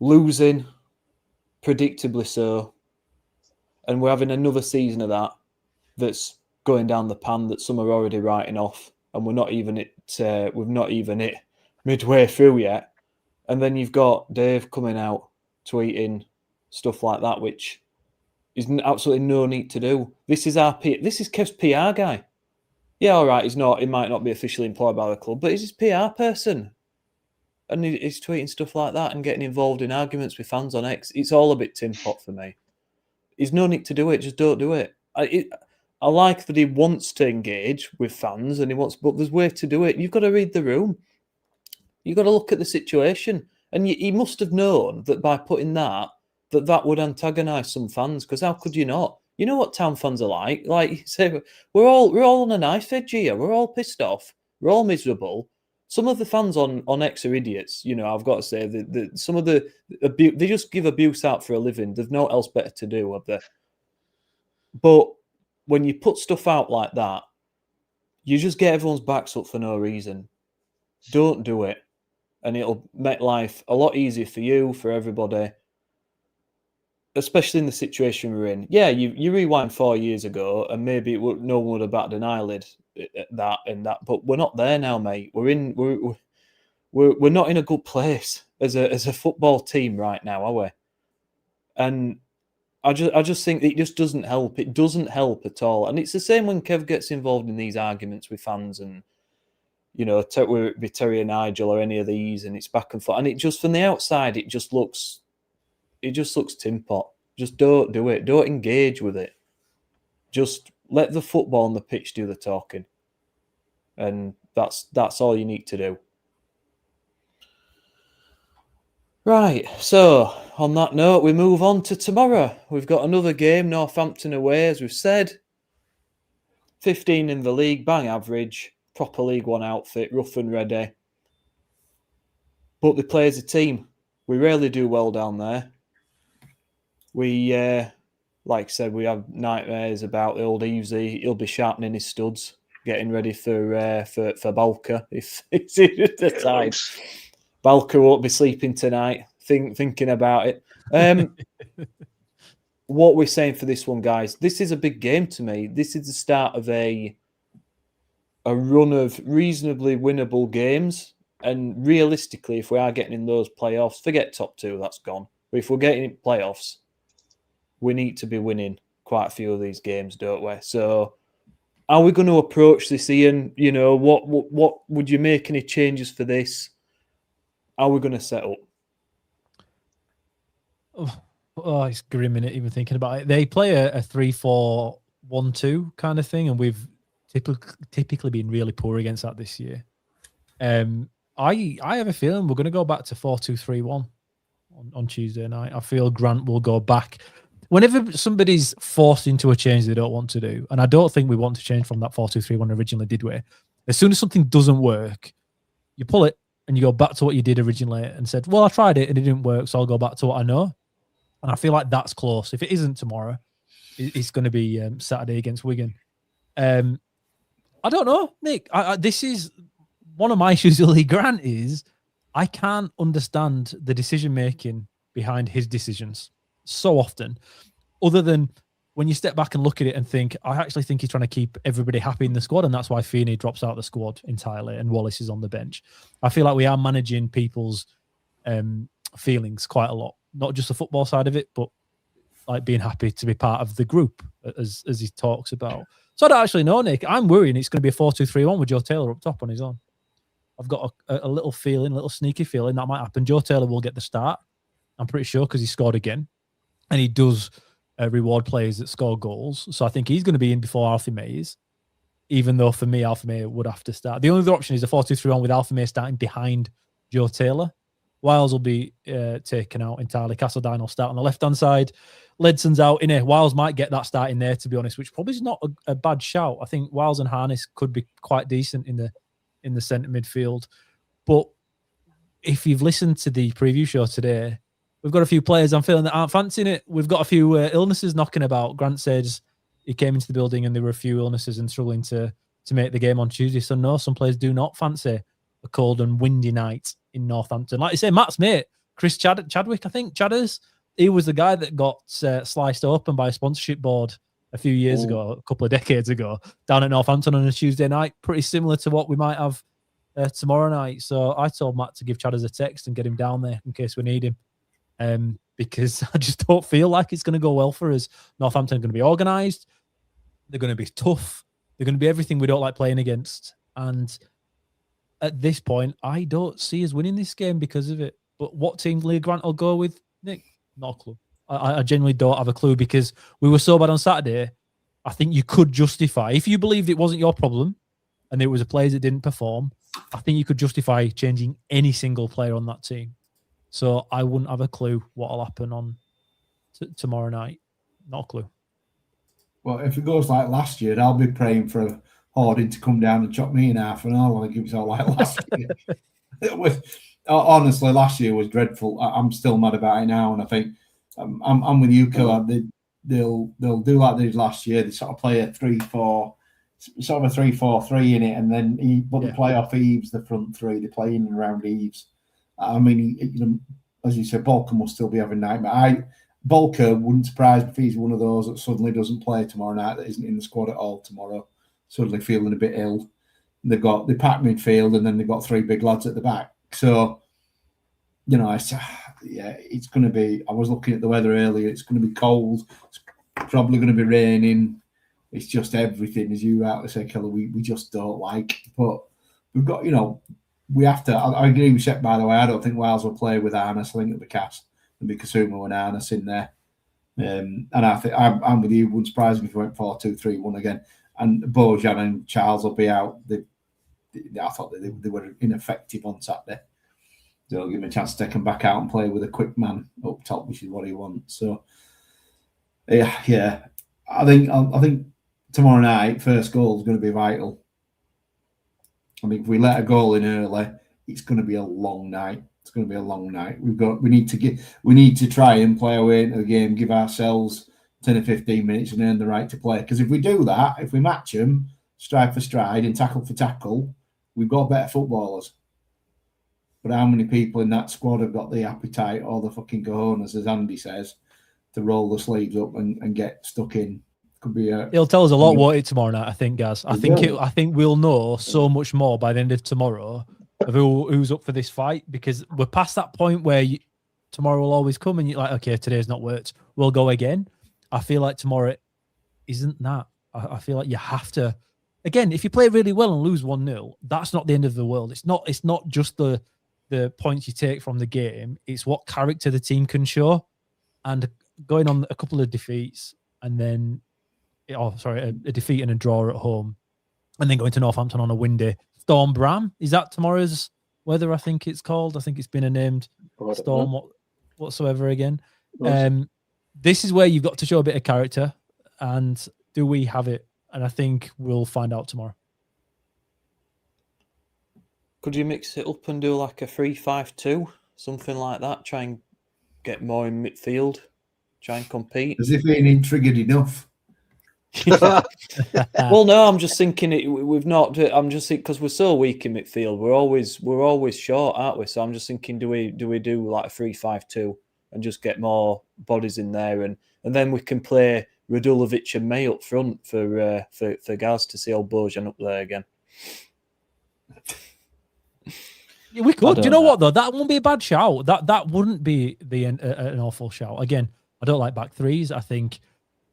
Losing, predictably so. And we're having another season of that's going down the pan that some are already writing off. And we've not even hit midway through yet. And then you've got Dave coming out, tweeting stuff like that, which is absolutely no need to do. This is Kev's PR guy. Yeah, all right, he might not be officially employed by the club, but he's his PR person. And he's tweeting stuff like that and getting involved in arguments with fans on X. It's all a bit tin pot for me. There's no need to do it, just don't do it. I like that he wants to engage with fans but there's way to do it. You've got to read the room. You've got to look at the situation. And he must have known that by putting that would antagonise some fans, because how could you not? You know what town fans are like. Like you say, we're all on a knife edge here. We're all pissed off. We're all miserable. Some of the fans on X are idiots. You know, I've got to say that some of the abuse, they just give abuse out for a living. They've no else better to do, have they? But when you put stuff out like that, you just get everyone's backs up for no reason. Don't do it. And it'll make life a lot easier for you, for everybody, especially in the situation we're in. Yeah, you rewind 4 years ago and maybe no one would have batted an eyelid at that, but we're not there now, mate. We're not in a good place as a football team right now, are we? And I just think it just doesn't help. It doesn't help at all. And it's the same when Kev gets involved in these arguments with fans, and you know, whether it be Terry and Nigel or any of these, and it's back and forth. And it just, from the outside, it just looks tin pot. Just don't do it. Don't engage with it. Just let the football on the pitch do the talking. And that's all you need to do. Right, so on that note, we move on to tomorrow. We've got another game, Northampton away, as we've said. 15 in the league, bang average, proper League One outfit, rough and ready. But they play as a team. We rarely do well down there. We, like I said, we have nightmares about the old Eavesy. He'll be sharpening his studs, getting ready for Balker if it's the time. Balker won't be sleeping tonight, thinking about it. What we're saying for this one, guys, this is a big game to me. This is the start of a run of reasonably winnable games. And realistically, if we are getting in those playoffs, forget top two, that's gone. But if we're getting in playoffs, we need to be winning quite a few of these games, don't we? So are we going to approach this, Ian? You know, what would you make any changes for this? How are we going to set up? Oh, it's grim, innit, even thinking about it. They play a 3-4-1-2 kind of thing, and we've typically been really poor against that this year. I have a feeling we're going to go back to 4-2-3-1 on Tuesday night. I feel Grant will go back. Whenever somebody's forced into a change they don't want to do, and I don't think we want to change from that 4-2-3-1 originally, did we? As soon as something doesn't work, you pull it and you go back to what you did originally and said, well, I tried it and it didn't work, so I'll go back to what I know. And I feel like that's close. If it isn't tomorrow, it's going to be Saturday against Wigan. I don't know, Nick. This is one of my issues with Lee Grant is I can't understand the decision-making behind his decisions so often, other than when you step back and look at it and think, I actually think he's trying to keep everybody happy in the squad, and that's why Feeney drops out of the squad entirely and Wallace is on the bench. I feel like we are managing people's feelings quite a lot, not just the football side of it, but like being happy to be part of the group, as he talks about. So I don't actually know, Nick. I'm worrying it's going to be a 4-2-3-1 with Joe Taylor up top on his own. I've got a little feeling, a little sneaky feeling that might happen. Joe Taylor will get the start, I'm pretty sure, because he scored again. And he does reward players that score goals. So I think he's going to be in before Alfie May is, even though for me, Alfie May would have to start. The only other option is a 4-2-3-1 with Alfie May starting behind Joe Taylor. Wiles will be taken out entirely. Castledine will start on the left-hand side. Ledson's out in here. Wiles might get that start in there, to be honest, which probably is not a bad shout. I think Wiles and Harness could be quite decent in the centre midfield. But if you've listened to the preview show today, we've got a few players I'm feeling that aren't fancying it. We've got a few illnesses knocking about. Grant says he came into the building and there were a few illnesses and struggling to make the game on Tuesday. So no, some players do not fancy a cold and windy night in Northampton. Like you say, Matt's mate, Chris Chadwick, I think, Chadders, he was the guy that got sliced open by a sponsorship board a few years ago, a couple of decades ago, down at Northampton on a Tuesday night. Pretty similar to what we might have tomorrow night. So I told Matt to give Chadders a text and get him down there in case we need him. Because I just don't feel like it's going to go well for us. Northampton are going to be organised. They're going to be tough. They're going to be everything we don't like playing against. And at this point, I don't see us winning this game because of it. But what team Lee Grant will go with, Nick? Not a clue. I genuinely don't have a clue because we were so bad on Saturday. I think you could justify, if you believed it wasn't your problem and there was a player that didn't perform, I think you could justify changing any single player on that team. So I wouldn't have a clue what will happen on tomorrow night. Not a clue. Well, if it goes like last year, I'll be praying for Harding to come down and chop me in half, and I'll give it all like last year. It was honestly, last year was dreadful. I'm still mad about it now, and I think I'm with you, Killer. They'll do like they did last year. They sort of play a 3-4, sort of a 3-4-3 in it, and then they play off Eves, the front three. They play in and around Eves. I mean, as you said, Balker must still be having nightmare. Balker wouldn't surprise me if he's one of those that suddenly doesn't play tomorrow night, that isn't in the squad at all tomorrow, suddenly feeling a bit ill. They pack midfield, and then they've got three big lads at the back. So, it's going to be. I was looking at the weather earlier. It's going to be cold. It's probably going to be raining. It's just everything, as you rightly say, Keller. We just don't like. But we've got, we have to. I agree with Shep, by the way. I don't think Wales will play with harness. I think it'll be cast. It'll be Kasumu and harness in there. And I think I'm with you. It wouldn't surprise me if we went 4-2-3-1 again. And Bojan and Charles will be out. I thought they were ineffective on Saturday. So it'll give him a chance to take him back out and play with a quick man up top, which is what he wants. So yeah. I think tomorrow night, first goal is going to be vital. I mean, if we let a goal in early, it's going to be a long night. It's going to be a long night. We need to try and play away into the game, give ourselves 10 or 15 minutes and earn the right to play. Because if we do that, if we match them stride for stride and tackle for tackle, we've got better footballers. But how many people in that squad have got the appetite or the fucking cojones, as Andy says, to roll the sleeves up and get stuck in? Could be He'll tell us a lot, won't it, tomorrow night, I think, Gaz. I think we'll know so much more by the end of tomorrow of who's up for this fight, because we're past that point where tomorrow will always come and you're like, okay, today's not worked, we'll go again. I feel like tomorrow isn't that. I feel like you have to, again, if you play really well and lose 1-0, that's not the end of the world. It's not just the points you take from the game, it's what character the team can show. And going on a couple of defeats and then a defeat and a draw at home, and then going to Northampton on a windy Storm Bram. Is that tomorrow's weather? I think it's called. I think it's been a named storm whatsoever again. This is where you've got to show a bit of character, and do we have it? And I think we'll find out tomorrow. Could you mix it up and do like a 3-5-2, something like that? Try and get more in midfield. Try and compete. As if he ain't triggered enough. Well, no, I'm just thinking we've not. I'm just thinking because we're so weak in midfield, we're always short, aren't we? So I'm just thinking, do we do like a 3-5-2 and just get more bodies in there, and then we can play Radulovic and May up front for Gaz to see old Bojan up there again. Yeah, we could. Do you know what though? That wouldn't be a bad shout. That wouldn't be an awful shout. Again, I don't like back threes. I think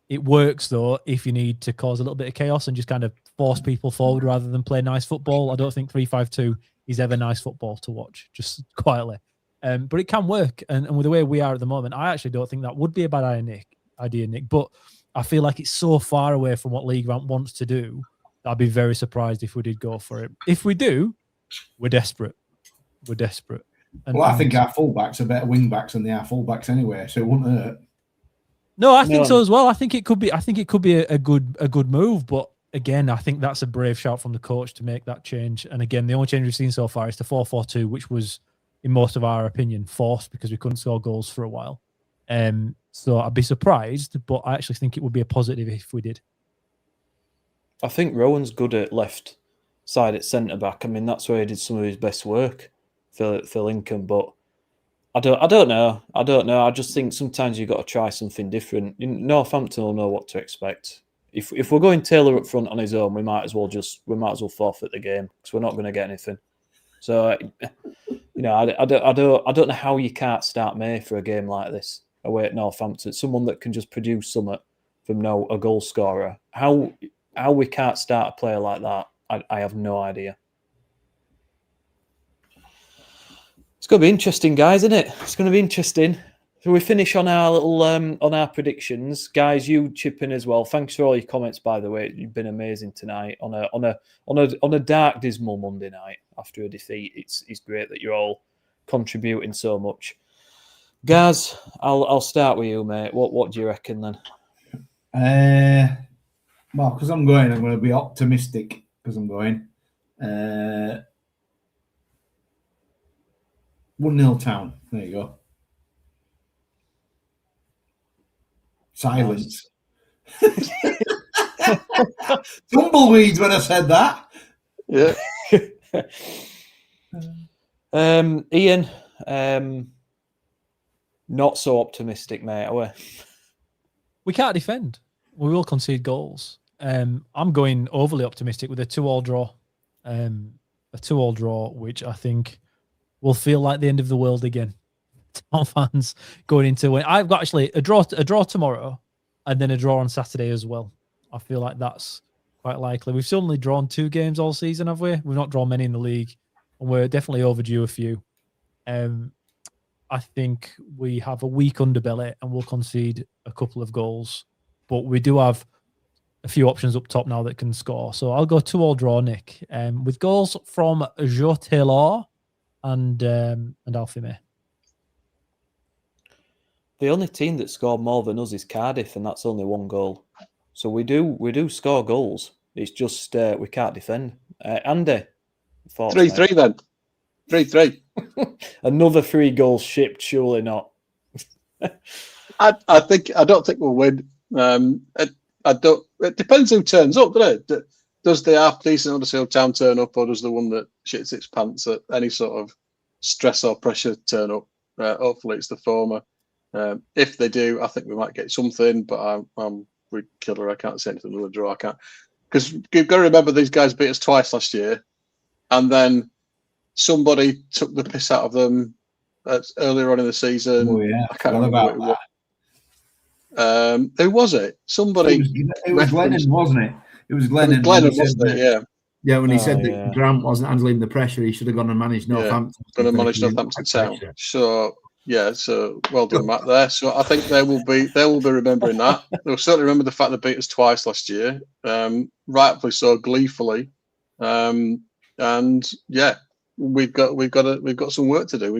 it works though if you need to cause a little bit of chaos and just kind of force people forward rather than play nice football. I don't think 3-5-2 is ever nice football to watch, just quietly. But it can work. And with the way we are at the moment, I actually don't think that would be a bad idea, Nick. But I feel like it's so far away from what League Rank wants to do that I'd be very surprised if we did go for it. If we do, we're desperate. We're desperate. I think our fullbacks are better wing backs than they are fullbacks anyway, so it wouldn't hurt. No, I think so as well. I think it could be a good move, but again, I think that's a brave shout from the coach to make that change. And again, the only change we've seen so far is the 4-4-2, which was, in most of our opinion, forced because we couldn't score goals for a while. So I'd be surprised, but I actually think it would be a positive if we did. I think Rowan's good at left side at centre back. I mean, that's where he did some of his best work for Lincoln, but I don't know. I just think sometimes you've got to try something different. Northampton will know what to expect. If we're going Taylor up front on his own, we might as well forfeit the game because we're not going to get anything. So I don't know how you can't start May for a game like this away at Northampton. Someone that can just produce something from a goal scorer. How we can't start a player like that, I have no idea. It's going to be interesting, guys, isn't it? It's going to be interesting. So we finish on our little on our predictions, guys. You chip in as well. Thanks for all your comments, by the way. You've been amazing tonight on a dark, dismal Monday night after a defeat. It's great that you're all contributing so much. Gaz, I'll start with you, mate. What do you reckon then? Well, because I'm going to be optimistic because I'm going. 1-0 Town. There you go. Silence. Tumbleweeds when I said that. Yeah. Ian, not so optimistic, mate, are we? We can't defend. We will concede goals. I'm going overly optimistic with a 2-2 draw. A 2-2 draw, which I think will feel like the end of the world again. Town fans going into it. I've got actually a draw tomorrow and then a draw on Saturday as well. I feel like that's quite likely. We've still only drawn 2 games all season, have we? We've not drawn many in the league, and we're definitely overdue a few. I think we have a weak underbelly and we'll concede a couple of goals, but we do have a few options up top now that can score. So I'll go 2-2 draw, Nick, with goals from Joe Taylor and Alfie May. The only team that scored more than us is Cardiff, and that's only 1 goal. So we do score goals. It's just we can't defend. Andy, 3-3 then. 3-3. Another 3 goals shipped, surely not. I don't think we'll win. It depends who turns up, doesn't it? Does the half-decent Huddersfield Town turn up, or does the one that shits its pants at any sort of stress or pressure turn up? Hopefully it's the former. If they do, I think we might get something, but I'm with Killer. I can't say anything with a draw. I can't, because you've got to remember these guys beat us twice last year, and then somebody took the piss out of them earlier on in the season. Oh yeah, I can't remember who it was. Who was it? Somebody. It was Glennon, wasn't it? It was Glennon. Glennon, wasn't it? Yeah. Yeah, when he said that Grant wasn't handling the pressure, he should have gone and managed Northampton. Going to manage Northampton Town. So yeah, so well done, Matt. There. So I think they will be remembering that. They'll certainly remember the fact they beat us twice last year, rightfully so, gleefully. And yeah, we've got some work to do.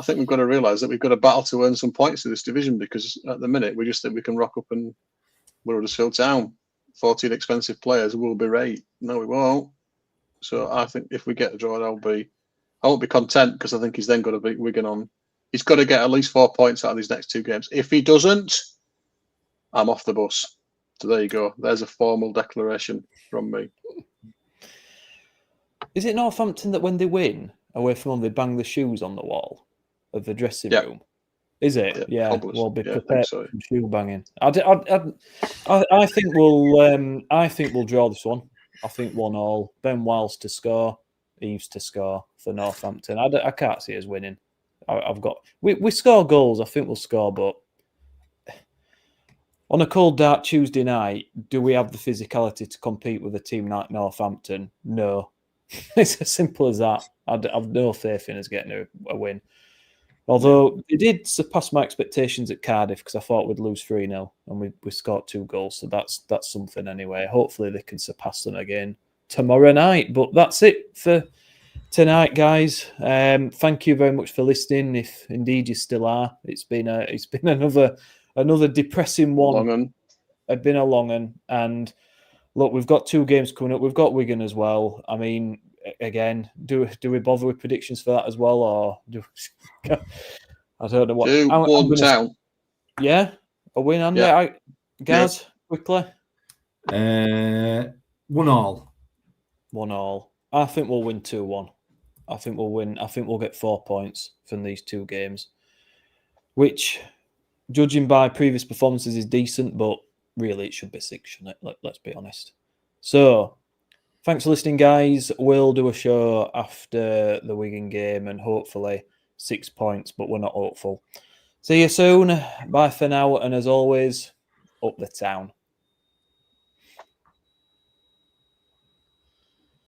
I think we've got to realise that we've got to battle to earn some points in this division, because at the minute we just think we can rock up and we're Huddersfield Town. 14 expensive players will be right. No, we won't. So I think if we get a draw, I won't be content, because I think he's then got to beat Wigan on. He's got to get at least 4 points out of these next 2 games. If he doesn't, I'm off the bus. So there you go. There's a formal declaration from me. Is it Northampton that when they win away from home, they bang the shoes on the wall of the dressing room? Is it? Yeah. We'll be prepared for shoe banging. I think we'll draw this one. I think 1-1. Ben Wiles to score, Eves to score for Northampton. I can't see us winning. We score goals. I think we'll score, but on a cold, dark Tuesday night, do we have the physicality to compete with a team like Northampton? No. It's as simple as that. I've no faith in us getting a win. Although it did surpass my expectations at Cardiff, because I thought we'd lose 3-0 and we scored 2 goals. So that's something anyway. Hopefully they can surpass them again tomorrow night. But that's it for tonight, guys. Thank you very much for listening. If indeed you still are, it's been another depressing one. It's been a long one. And look, we've got 2 games coming up. We've got Wigan as well. I mean, again, do we bother with predictions for that as well, or I don't know what. 2-1 Town. Yeah, a win, Andy. Yeah. Gaz, quickly. 1-1. 1-1. I think we'll win 2-1. I think we'll win. I think we'll get 4 points from these 2 games, which, judging by previous performances, is decent, but really it should be 6, shouldn't it? Let's be honest. So, thanks for listening, guys. We'll do a show after the Wigan game and hopefully 6 points, but we're not hopeful. See you soon. Bye for now. And as always, up the town.